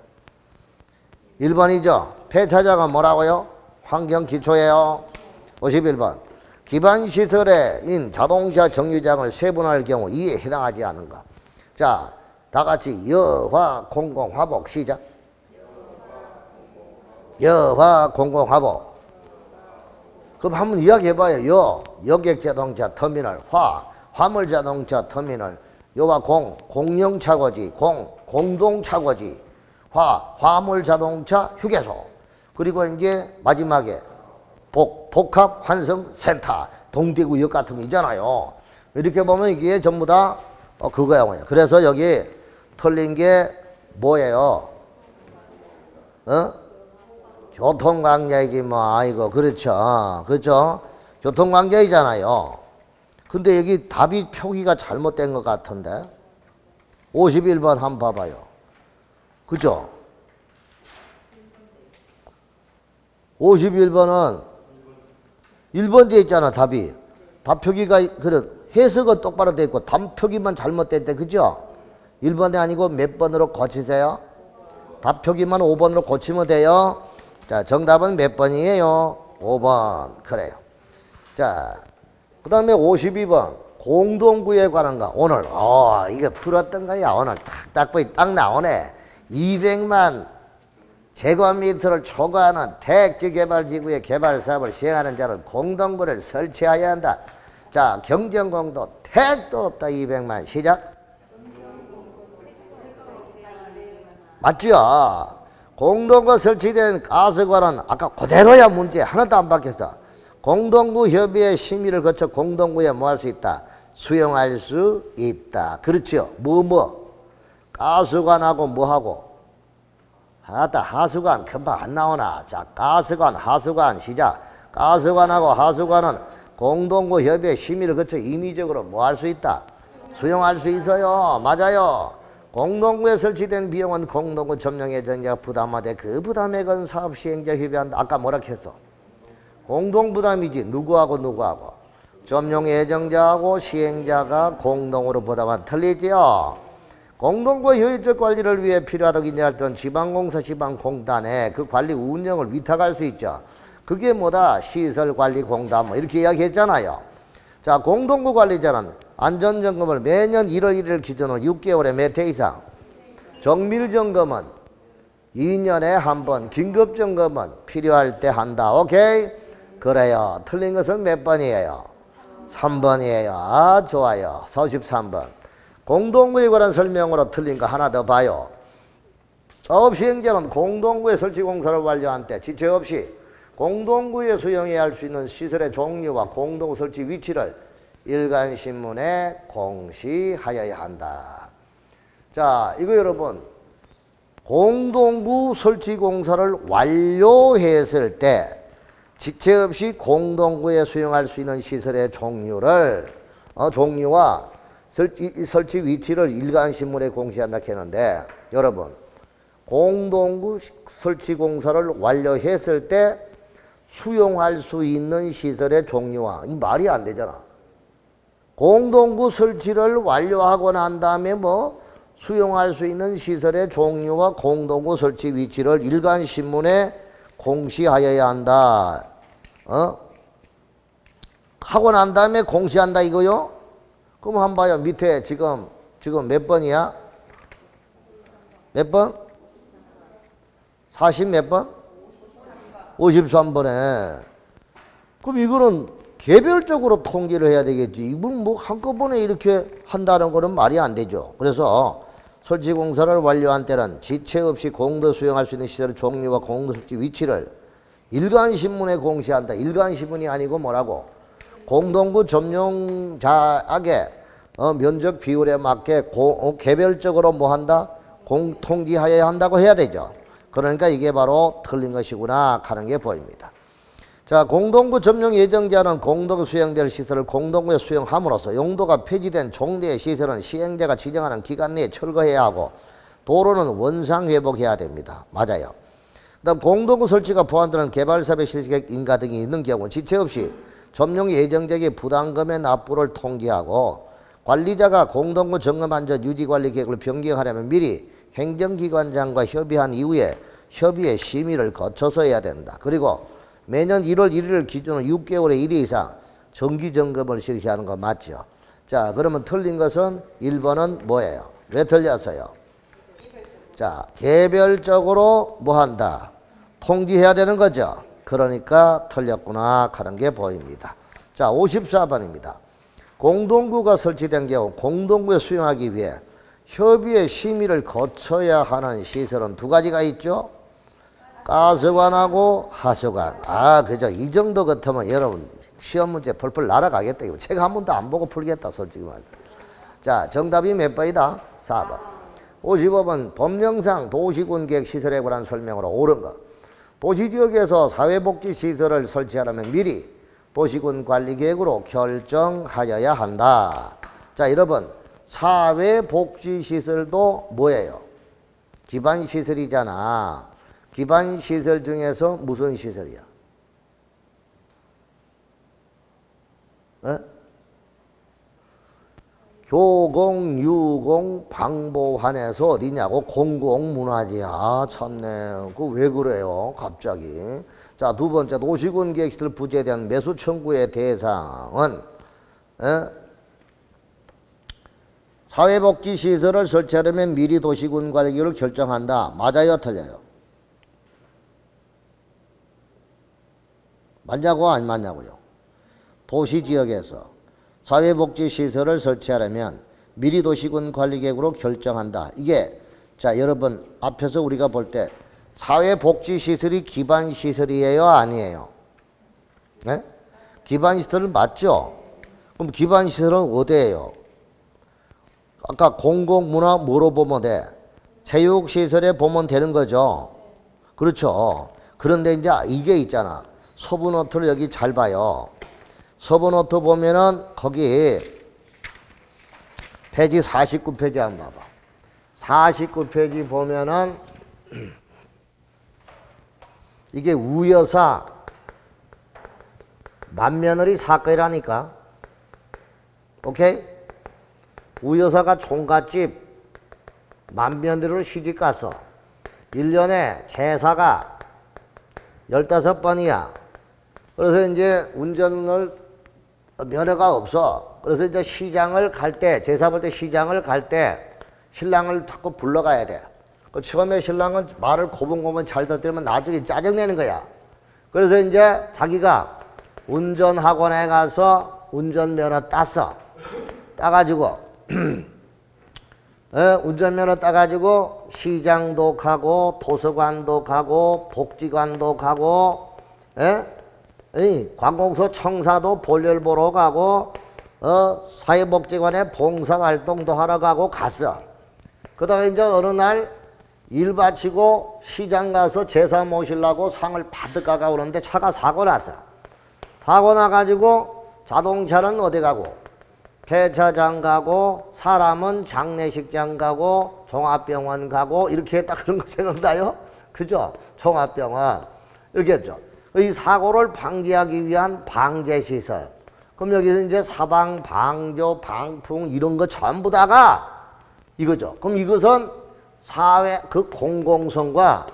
1번이죠. 폐차자가 뭐라고요? 환경기초예요. 51번. 기반시설에인 자동차 정류장을 세분할 경우 이에 해당하지 않은가. 자, 다 같이 여화 공공화복 시작. 여화 공공화복. 그럼 한번 이야기해봐요. 여객자동차 터미널. 화물자동차 터미널. 여와 공영차고지. 공동차고지. 화물자동차 휴게소. 그리고 이제 마지막에 복합환승센터. 동대구역 같은 거 있잖아요. 이렇게 보면 이게 전부 다 그거야. 그래서 여기 틀린 게 뭐예요? 교통광자이지 뭐. 아이고 그렇죠. 그렇죠. 교통광자이잖아요. 근데 여기 답이 표기가 잘못된 것 같은데 51번 한번 봐봐요. 그죠? 51번은 1번 뒤에 있잖아. 답이. 답 표기가 그래 해석은 똑바로 돼 있고 답 표기만 잘못됐대. 그죠? 1번이 아니고 몇 번으로 고치세요? 답 표기만 5번으로 고치면 돼요. 자, 정답은 몇 번이에요? 5번. 그래요. 자, 그 다음에 52번. 공동구에 관한 거. 오늘, 이거 풀었던 거야. 오늘 딱 나오네. 200만 제곱미터를 초과하는 택지개발지구의 개발사업을 시행하는 자는 공동구를 설치해야 한다. 자, 경정공도 택도 없다. 200만. 시작. 맞죠? 공동구 설치된 가스관은 아까 그대로야. 문제 하나도 안 바뀌었어. 공동구 협의회 심의를 거쳐 공동구에 뭐 할 수 있다? 수용할 수 있다. 그렇죠. 가스관하고 뭐하고? 하수관 금방 안 나오나. 자, 가스관 하수관 시작. 가스관하고 하수관은 공동구 협의회 심의를 거쳐 임의적으로 뭐 할 수 있다? 수용할 수 있어요. 맞아요. 공동구에 설치된 비용은 공동구 점용 예정자가 부담하되 그 부담에 건 사업 시행자 협의한다. 아까 뭐라 했어? 공동부담이지. 누구하고? 점용 예정자하고 시행자가 공동으로 부담한. 틀리지요? 공동구 효율적 관리를 위해 필요하다고 인정할 때는 지방공사 지방공단에 그 관리 운영을 위탁할 수 있죠. 그게 뭐다? 시설관리공단 뭐 이렇게 이야기했잖아요. 자, 공동구 관리자는 안전점검을 매년 1월 1일 기준으로 6개월에 몇 회 이상, 정밀점검은 2년에 한 번, 긴급점검은 필요할 때 한다. 오케이? 그래요. 틀린 것은 몇 번이에요? 3번이에요. 아, 좋아요. 43번. 공동구에 관한 설명으로 틀린 거 하나 더 봐요. 사업시행자는 공동구의 설치공사를 완료한 때 지체 없이 공동구에 수용해야 할 수 있는 시설의 종류와 공동구 설치 위치를 일간신문에 공시하여야 한다. 자, 이거 여러분 공동구 설치공사를 완료했을 때 지체 없이 공동구에 수용할 수 있는 시설의 종류를 종류와 설치 위치를 일간신문에 공시한다 했는데 여러분 공동구 설치공사를 완료했을 때 수용할 수 있는 시설의 종류와 이 말이 안 되잖아. 공동구 설치를 완료하고 난 다음에 뭐 수용할 수 있는 시설의 종류와 공동구 설치 위치를 일간신문에 공시하여야 한다. 하고 난 다음에 공시한다 이거요? 그럼 한번 봐요. 밑에 지금 몇 번이야? 몇 번? 40 몇 번? 53번에. 그럼 이거는 개별적으로 통지를 해야 되겠지. 이분 뭐 한꺼번에 이렇게 한다는 거는 말이 안 되죠. 그래서 설치공사를 완료한 때는 지체 없이 공도 수용할 수 있는 시설의 종류와 공도 설치 위치를 일간신문에 공시한다. 일간신문이 아니고 뭐라고? 공동구 점용자에게 면적 비율에 맞게 개별적으로 뭐 한다? 통지하여야 한다고 해야 되죠. 그러니까 이게 바로 틀린 것이구나 하는 게 보입니다. 자, 공동구 점용 예정자는 공동구에 수용될 시설을 공동구에 수용함으로써 용도가 폐지된 종대의 시설은 시행자가 지정하는 기간 내에 철거해야 하고 도로는 원상 회복해야 됩니다. 맞아요. 그다음 공동구 설치가 포함되는 개발사업의 실시계획 인가 등이 있는 경우 지체 없이 점용 예정자에게 부담금의 납부를 통지하고 관리자가 공동구 점검안전 유지관리 계획을 변경하려면 미리 행정기관장과 협의한 이후에 협의의 심의를 거쳐서 해야 된다. 그리고 매년 1월 1일을 기준으로 6개월에 1회 이상 정기점검을 실시하는 거 맞죠? 자, 그러면 틀린 것은 1번은 뭐예요? 왜 틀렸어요? 자, 개별적으로 뭐 한다? 통지해야 되는 거죠. 그러니까 틀렸구나 하는 게 보입니다. 자, 54번입니다. 공동구가 설치된 경우 공동구에 수용하기 위해 협의의 심의를 거쳐야 하는 시설은 두 가지가 있죠. 가서관하고 하서관. 아, 그죠. 이 정도 같으면 여러분 시험 문제 펄펄 날아가겠다. 이거 책 한 번도 안 보고 풀겠다, 솔직히 말해서. 자, 정답이 몇 번이다? 4번. 55번 법령상 도시군계획시설에 관한 설명으로 옳은 것. 도시지역에서 사회복지시설을 설치하려면 미리 도시군관리계획으로 결정하여야 한다. 자, 여러분 사회복지시설도 뭐예요? 기반시설이잖아. 기반시설 중에서 무슨 시설이야? 에? 교공, 유공, 방보환에서 어디냐고? 공공문화재. 아, 참네. 그 왜 그래요? 갑자기. 자, 두 번째, 도시군 계획시설 부지에 대한 매수 청구의 대상은 사회복지시설을 설치하려면 미리 도시군 관리계획을 결정한다. 맞아요? 틀려요? 맞냐고 안 맞냐고요? 도시지역에서 사회복지시설을 설치하려면 미리 도시군 관리계획으로 결정한다. 이게 자, 여러분 앞에서 우리가 볼 때 사회복지시설이 기반시설이에요? 아니에요? 네? 기반시설은 맞죠? 그럼 기반시설은 어디예요? 아까 공공문화 뭐로 보면 돼? 체육시설에 보면 되는 거죠. 그렇죠. 그런데 이제 이게 있잖아. 서부노트를 여기 잘 봐요. 서부노트 보면은 거기 페이지 49페이지 한번 봐봐. 49페이지 보면은 이게 우여사 맏며느리 사건이라니까. 오케이? 우여사가 총갓집 맏며느리로 시집가서 1년에 제사가 15번이야. 그래서 이제 운전을 면허가 없어. 그래서 이제 시장을 갈 때, 제사 볼 때 시장을 갈 때 신랑을 자꾸 불러가야 돼. 처음에 신랑은 말을 고분고분 잘 듣더라면 나중에 짜증내는 거야. 그래서 이제 자기가 운전학원에 가서 운전면허 땄어. 따가지고 운전면허 따가지고 시장도 가고 도서관도 가고 복지관도 가고 관공서 청사도 볼일 보러 가고 사회복지관에 봉사활동도 하러 가고 갔어. 그러다가 이제 어느 날 일 마치고 시장 가서 제사 모시려고 상을 바득 가가 오는데 차가 사고 났어. 사고 나가지고 자동차는 어디 가고 폐차장 가고 사람은 장례식장 가고 종합병원 가고 이렇게 했다. 그런 거 생각나요? 그죠? 종합병원 이렇게 했죠. 이 사고를 방지하기 위한 방제시설. 그럼 여기서 이제 사방, 방조, 방풍 이런 거 전부 다가 이거죠. 그럼 이것은 사회 그 공공성과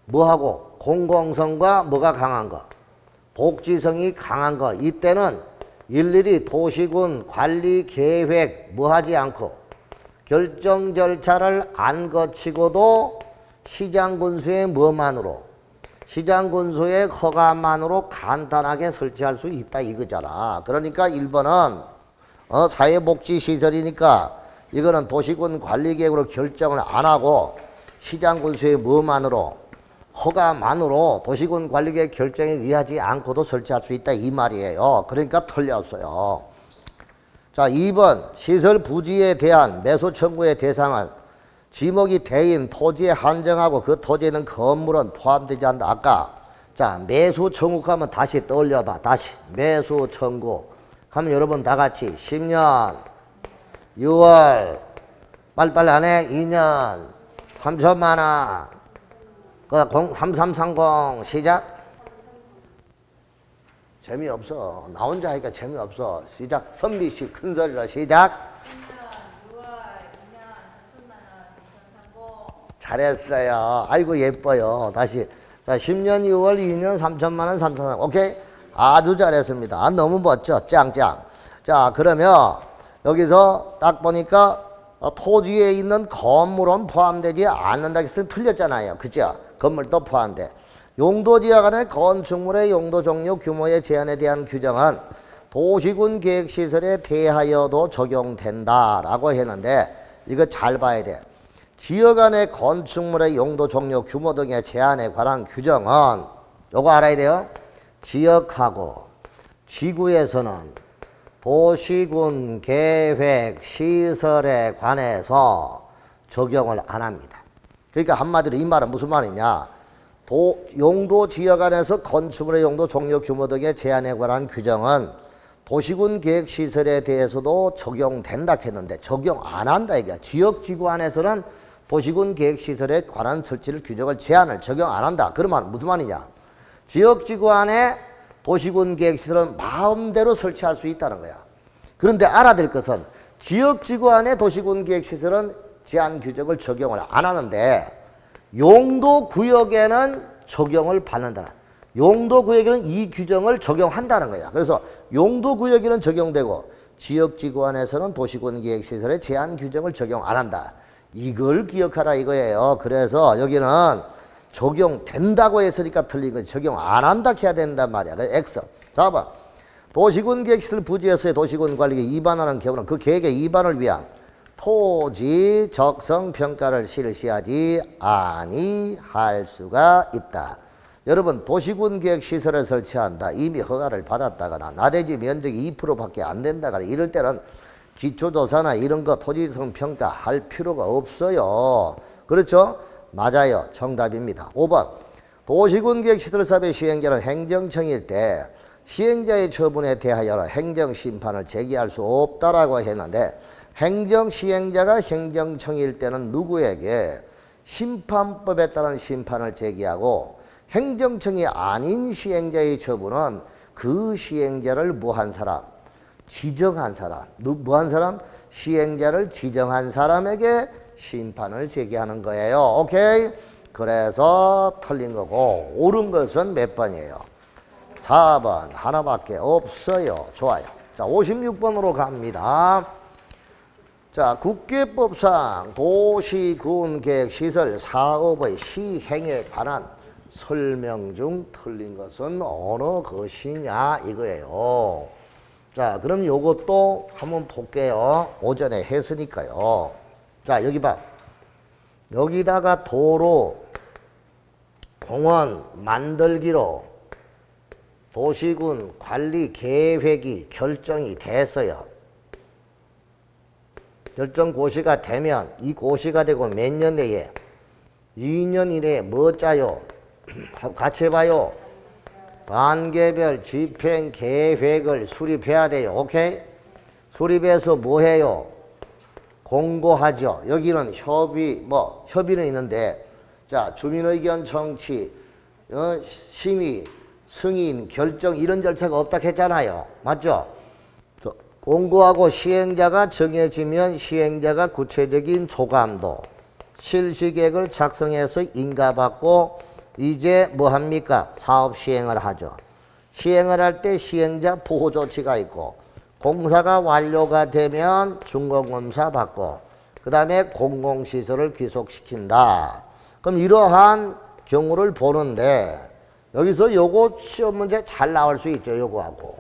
뭐하고 공공성과 뭐가 강한 거? 복지성이 강한 거. 이때는 일일이 도시군 관리 계획 뭐 하지 않고 결정 절차를 안 거치고도 시장군수의 뭐만으로 시장군수의 허가만으로 간단하게 설치할 수 있다 이거잖아. 그러니까 1번은 사회복지시설이니까 이거는 도시군 관리계획으로 결정을 안 하고 시장군수의 뭐만으로 허가만으로 도시군 관리계획 결정에 의하지 않고도 설치할 수 있다 이 말이에요. 그러니까 틀렸어요. 자, 2번 시설 부지에 대한 매수 청구의 대상은 지목이 대인 토지에 한정하고 그 토지에 있는 건물은 포함되지 않는다. 아까 자, 매수청구 하면 다시 떠올려봐. 다시. 매수청구. 하면 여러분 다 같이 10년 6월 빨리빨리 안 해. 2년 3천만 원. 3330 시작. 재미없어. 나 혼자 하니까 재미없어. 시작. 선비씨 큰 소리로 시작. 10년 6월 2년 3천만 원 3330. 잘했어요. 아이고 예뻐요. 다시. 자, 10년 6월 2년 3천만 원 3천만 원. 오케이? 아주 잘했습니다. 아, 너무 멋져. 짱짱. 자, 그러면 여기서 딱 보니까 토지에 있는 건물은 포함되지 않는다 했을 때 틀렸잖아요. 그죠? 건물도 포함돼. 용도지역 간의 건축물의 용도 종류 규모의 제한에 대한 규정은 도시군 계획시설에 대하여도 적용된다라고 했는데 이거 잘 봐야 돼. 지역 안의 건축물의 용도 종류 규모 등의 제한에 관한 규정은 요거 알아야 돼요. 지역하고 지구에서는 도시군 계획 시설에 관해서 적용을 안 합니다. 그러니까 한마디로 이 말은 무슨 말이냐. 용도 지역 안에서 건축물의 용도 종류 규모 등의 제한에 관한 규정은 도시군 계획 시설에 대해서도 적용된다 했는데 적용 안 한다 이게. 지역지구 안에서는 도시군 계획 시설에 관한 설치를 규정을 제한을 적용 안 한다. 그러면 무슨 말이냐. 지역지구 안에 도시군 계획시설은 마음대로 설치할 수 있다는 거야. 그런데 알아야 될 것은 지역지구 안에 도시군 계획시설은 제한 규정을 적용을 안 하는데 용도구역에는 적용을 받는다. 용도구역에는 이 규정을 적용한다는 거야. 그래서 용도구역에는 적용되고 지역지구 안에서는 도시군 계획시설의 제한 규정을 적용 안 한다. 이걸 기억하라 이거예요. 그래서 여기는 적용된다고 했으니까 틀린 거지. 적용 안 한다 해야 된단 말이야. 그래서 X. 4번. 도시군 계획시설 부지에서의 도시군 관리에 위반하는 경우는 그 계획의 위반을 위한 토지 적성 평가를 실시하지 아니할 수가 있다. 여러분 도시군 계획시설을 설치한다. 이미 허가를 받았다거나 나대지 면적이 2%밖에 안 된다거나 이럴 때는 기초조사나 이런 거 토지성 평가 할 필요가 없어요. 그렇죠? 맞아요. 정답입니다. 5번. 도시군 계획시설 사업의 시행자는 행정청일 때 시행자의 처분에 대하여 행정심판을 제기할 수 없다라고 했는데 행정시행자가 행정청일 때는 누구에게 심판법에 따른 심판을 제기하고 행정청이 아닌 시행자의 처분은 그 시행자를 뭐한 사람? 지정한 사람. 뭐한 사람? 시행자를 지정한 사람에게 심판을 제기하는 거예요. 오케이? 그래서 틀린 거고 옳은 것은 몇 번이에요? 4번 하나밖에 없어요. 좋아요. 자, 56번으로 갑니다. 자, 국계법상 도시군계획시설 사업의 시행에 관한 설명 중 틀린 것은 어느 것이냐 이거예요. 자, 그럼 요것도 한번 볼게요. 오전에 했으니까요. 자, 여기 봐. 여기다가 도로, 공원 만들기로 도시군 관리 계획이 결정이 됐어요. 결정 고시가 되면 이 고시가 되고 몇 년 내에 2년 이내에 뭐 짜요? 같이 해봐요. 단계별 집행 계획을 수립해야 돼요. 오케이? 수립해서 뭐 해요? 공고하죠. 여기는 협의는 있는데, 자, 주민의견 청취, 심의, 승인, 결정 이런 절차가 없다 했잖아요. 맞죠? 공고하고 시행자가 정해지면 시행자가 구체적인 조감도, 실시계획을 작성해서 인가받고 이제 뭐 합니까? 사업 시행을 하죠. 시행을 할 때 시행자 보호 조치가 있고 공사가 완료가 되면 준공검사 받고 그 다음에 공공시설을 귀속시킨다. 그럼 이러한 경우를 보는데 여기서 요거 시험 문제 잘 나올 수 있죠. 요거하고.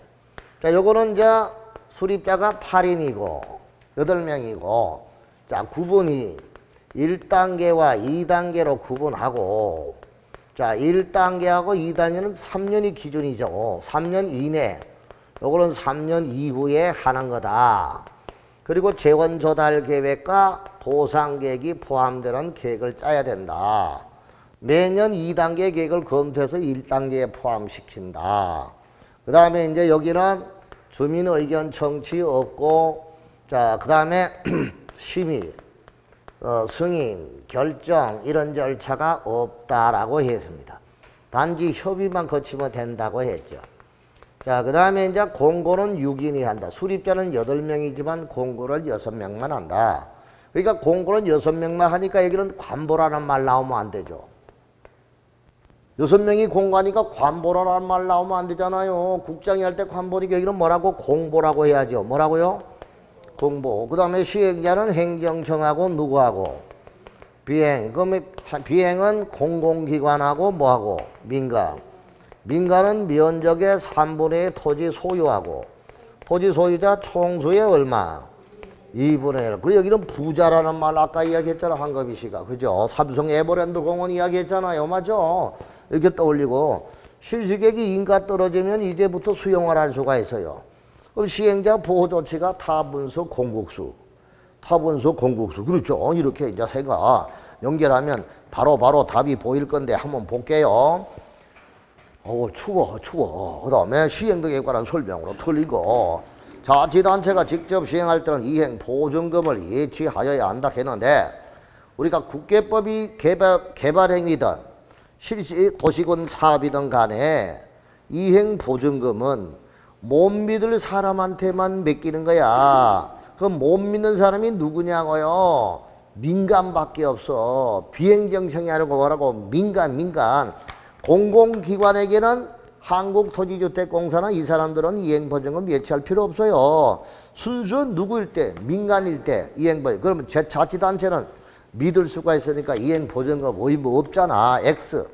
자, 요거는 이제 수립자가 8인이고 8명이고 자, 구분이 1단계와 2단계로 구분하고 자, 1단계하고 2단계는 3년이 기준이죠. 3년 이내. 요거는 3년 이후에 하는 거다. 그리고 재원 조달 계획과 보상 계획이 포함되는 계획을 짜야 된다. 매년 2단계 계획을 검토해서 1단계에 포함시킨다. 그 다음에 이제 여기는 주민 의견 청취 없고, 자, 그 다음에 심의, 승인, 결정 이런 절차가 없다라고 했습니다. 단지 협의만 거치면 된다고 했죠. 자, 그 다음에 이제 공고는 6인이 한다. 수립자는 8명이지만 공고를 6명만 한다. 그러니까 공고는 6명만 하니까 여기는 관보라는 말 나오면 안 되죠. 6명이 공고하니까 관보라는 말 나오면 안 되잖아요. 국장이 할 때 관보니까 여기는 뭐라고? 공보라고 해야죠. 뭐라고요? 공보. 그 다음에 시행자는 행정청하고 누구하고? 비행. 그러면 비행은 공공기관하고 뭐하고? 민간. 민간은 면적의 3분의 1 토지 소유하고, 토지 소유자 총수의 얼마? 2분의 1. 그리고 여기는 부자라는 말 아까 이야기했잖아, 황급희 씨가. 그죠? 삼성 에버랜드 공원 이야기했잖아요. 맞죠? 이렇게 떠올리고, 실시객이 인가 떨어지면 이제부터 수용을 할 수가 있어요. 그럼 시행자 보호조치가 타분수 공국수. 타분수 공국수. 그렇죠? 이렇게 이제 새가 연결하면 바로 답이 보일 건데 한번 볼게요. 추워. 그 다음에 시행등에 관한 설명으로 틀리고, 자치단체가 직접 시행할 때는 이행 보증금을 예치하여야 한다 했는데, 우리가 국계법이 개발행위든 실시 도시군 사업이든 간에 이행 보증금은 못 믿을 사람한테만 맡기는 거야. 그럼 못 믿는 사람이 누구냐고요? 민간밖에 없어. 비행정청이 하는 거라고. 민간. 공공기관에게는 한국토지주택공사나 이 사람들은 이행보증금 예치할 필요 없어요. 순수 누구일 때? 민간일 때 이행보증금. 그러면 자치단체는 믿을 수가 있으니까 이행보증금 의무 없잖아. X.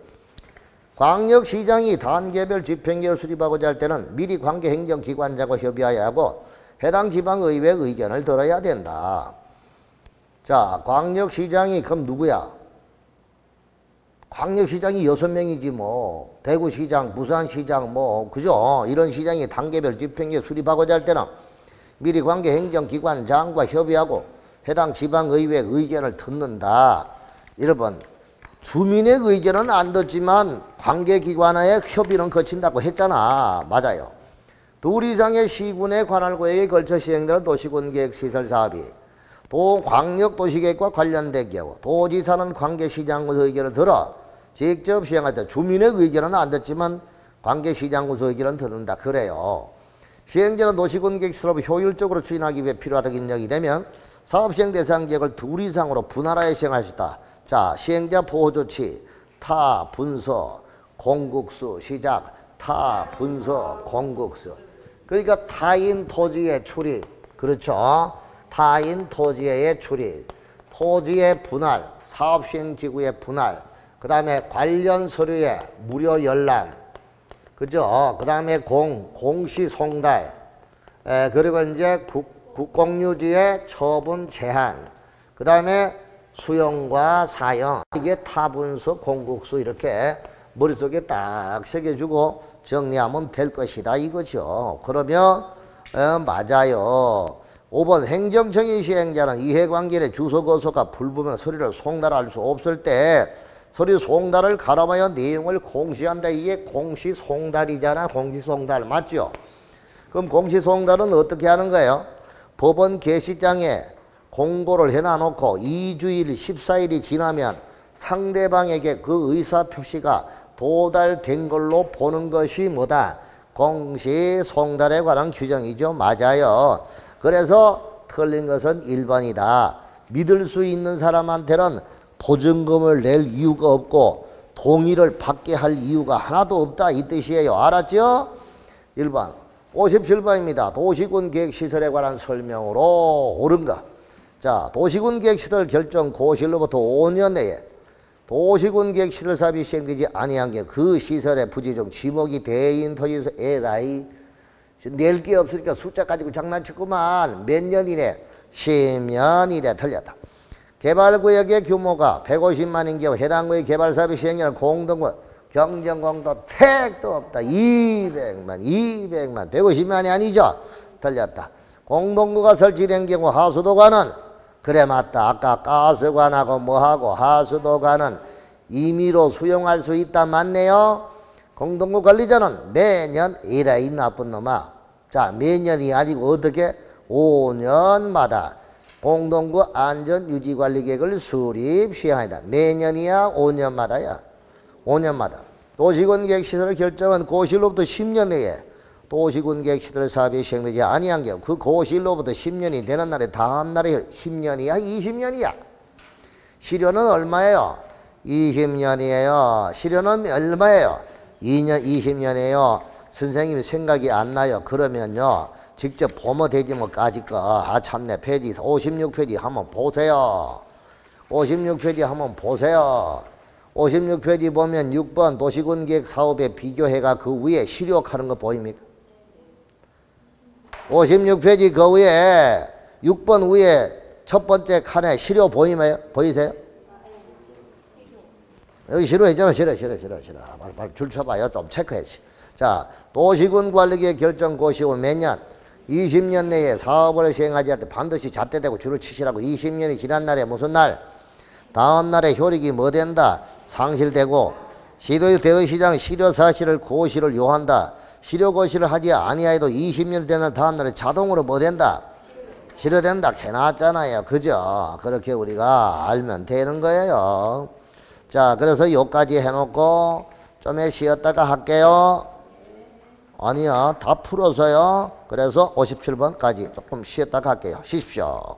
광역시장이 단계별 집행계획을 수립하고자 할 때는 미리 관계행정기관장과 협의해야 하고 해당 지방의회 의견을 들어야 된다. 자, 광역시장이 그럼 누구야? 광역시장이 6명이지 뭐. 대구시장, 부산시장 뭐 그죠? 이런 시장이 단계별 집행계획 수립하고자 할 때는 미리 관계행정기관장과 협의하고 해당 지방의회 의견을 듣는다. 여러분, 주민의 의견은 안 듣지만 관계기관의 협의는 거친다고 했잖아. 맞아요. 둘 이상의 시군의 관할구역에 걸쳐 시행되는 도시군계획시설사업이 광역도시계획과 관련된 경우 도지사는 관계시장군수 의견을 들어 직접 시행할 때 주민의 의견은 안 듣지만 관계시장군수 의견은 듣는다. 그래요. 시행자는 도시군계획시설을 효율적으로 추진하기 위해 필요하다고 인정이 되면 사업 시행 대상 지역을 둘 이상으로 분할하여 시행할 수 있다. 자, 시행자 보호조치, 타, 분서, 공국수, 시작, 타, 분서, 공국수. 그러니까 타인 토지의 출입, 그렇죠? 타인 토지의 출입, 토지의 분할, 사업시행지구의 분할, 그 다음에 관련 서류의 무료 열람, 그죠? 그 다음에 공시송달, 그리고 이제 국공유지의 처분 제한, 그 다음에 수용과 사용, 이게 타분수, 공국수 이렇게 머릿속에 딱 새겨주고 정리하면 될 것이다 이거죠. 그러면 맞아요. 5번 행정청이 시행자는 이해관계의 주소거소가 불분명 서류를 송달할 수 없을 때 서류 송달을 가름하여 내용을 공시한다. 이게 공시송달이잖아. 공시송달 맞죠? 그럼 공시송달은 어떻게 하는 거예요? 법원 게시장에 공고를 해놔놓고 2주일 14일이 지나면 상대방에게 그 의사표시가 도달된 걸로 보는 것이 뭐다? 공시송달에 관한 규정이죠. 맞아요. 그래서 틀린 것은 1번이다. 믿을 수 있는 사람한테는 보증금을 낼 이유가 없고 동의를 받게 할 이유가 하나도 없다 이 뜻이에요. 알았죠? 1번 57번입니다. 도시군계획시설에 관한 설명으로 옳은 것. 자, 도시군계획시설 결정 고시로부터 5년 내에 도시군계획시설 사업이 시행되지 아니한 게 그 시설의 부지 중 지목이 대인 토지에서 에라이 낼 게 없으니까 숫자 가지고 장난쳤구만. 몇 년 이내? 10년 이내 틀렸다. 개발구역의 규모가 150만인 경우 해당 구역 개발사업이 시행되는 공동구 경정공도 택도 없다. 200만 150만이 아니죠. 틀렸다. 공동구가 설치된 경우 하수도관은 그래 맞다. 아까 가스관하고 뭐하고 하수도관은 임의로 수용할 수 있다 맞네요. 공동구 관리자는 매년 이래 이 나쁜 놈아. 자, 매년이 아니고 어떻게? 5년마다 공동구 안전유지관리계획을 수립 시행한다. 매년이야 5년마다야. 5년마다. 도시군계획시설 결정은 고시로부터 10년 내에 도시군계획시설 사업이 시행되지 아니한 경우 그 고시로부터 10년이 되는 날에 다음 날에 10년이야 20년이야. 실효는 얼마예요? 20년이에요. 실효는 얼마예요? 2년 20년이에요. 선생님이 생각이 안 나요. 그러면요. 직접 보면 되지 뭐 까짓 거. 아 참네. 페이지 56페이지 한번 보세요. 56페이지 한번 보세요. 56페이지 보면 6번 도시군계획 사업에 비교해가 그 위에 실효하는 거 보입니까? 56페이지 그 위에 6번 위에 첫 번째 칸에 실효 보이세요? 여기 실효했잖아. 실효. 빨리 줄 쳐봐요. 좀 체크해야지. 자, 도시군 관리계획 결정 고시 후 몇 년? 20년 내에 사업을 시행하지 않을 때 반드시 잣대대고 줄을 치시라고. 20년이 지난 날에 무슨 날? 다음 날에 효력이 뭐 된다? 상실되고 시도일 대의시장 실효사실을 고시를 요한다. 실효고시를 하지 아니하여도 20년 되는 다음 날에 자동으로 뭐 된다? 실효된다. 해놨잖아요. 그죠? 그렇게 우리가 알면 되는 거예요. 자, 그래서 요까지 해놓고 좀 쉬었다가 할게요. 아니야, 다 풀어서요. 그래서 57번까지 조금 쉬었다가 할게요. 쉬십시오.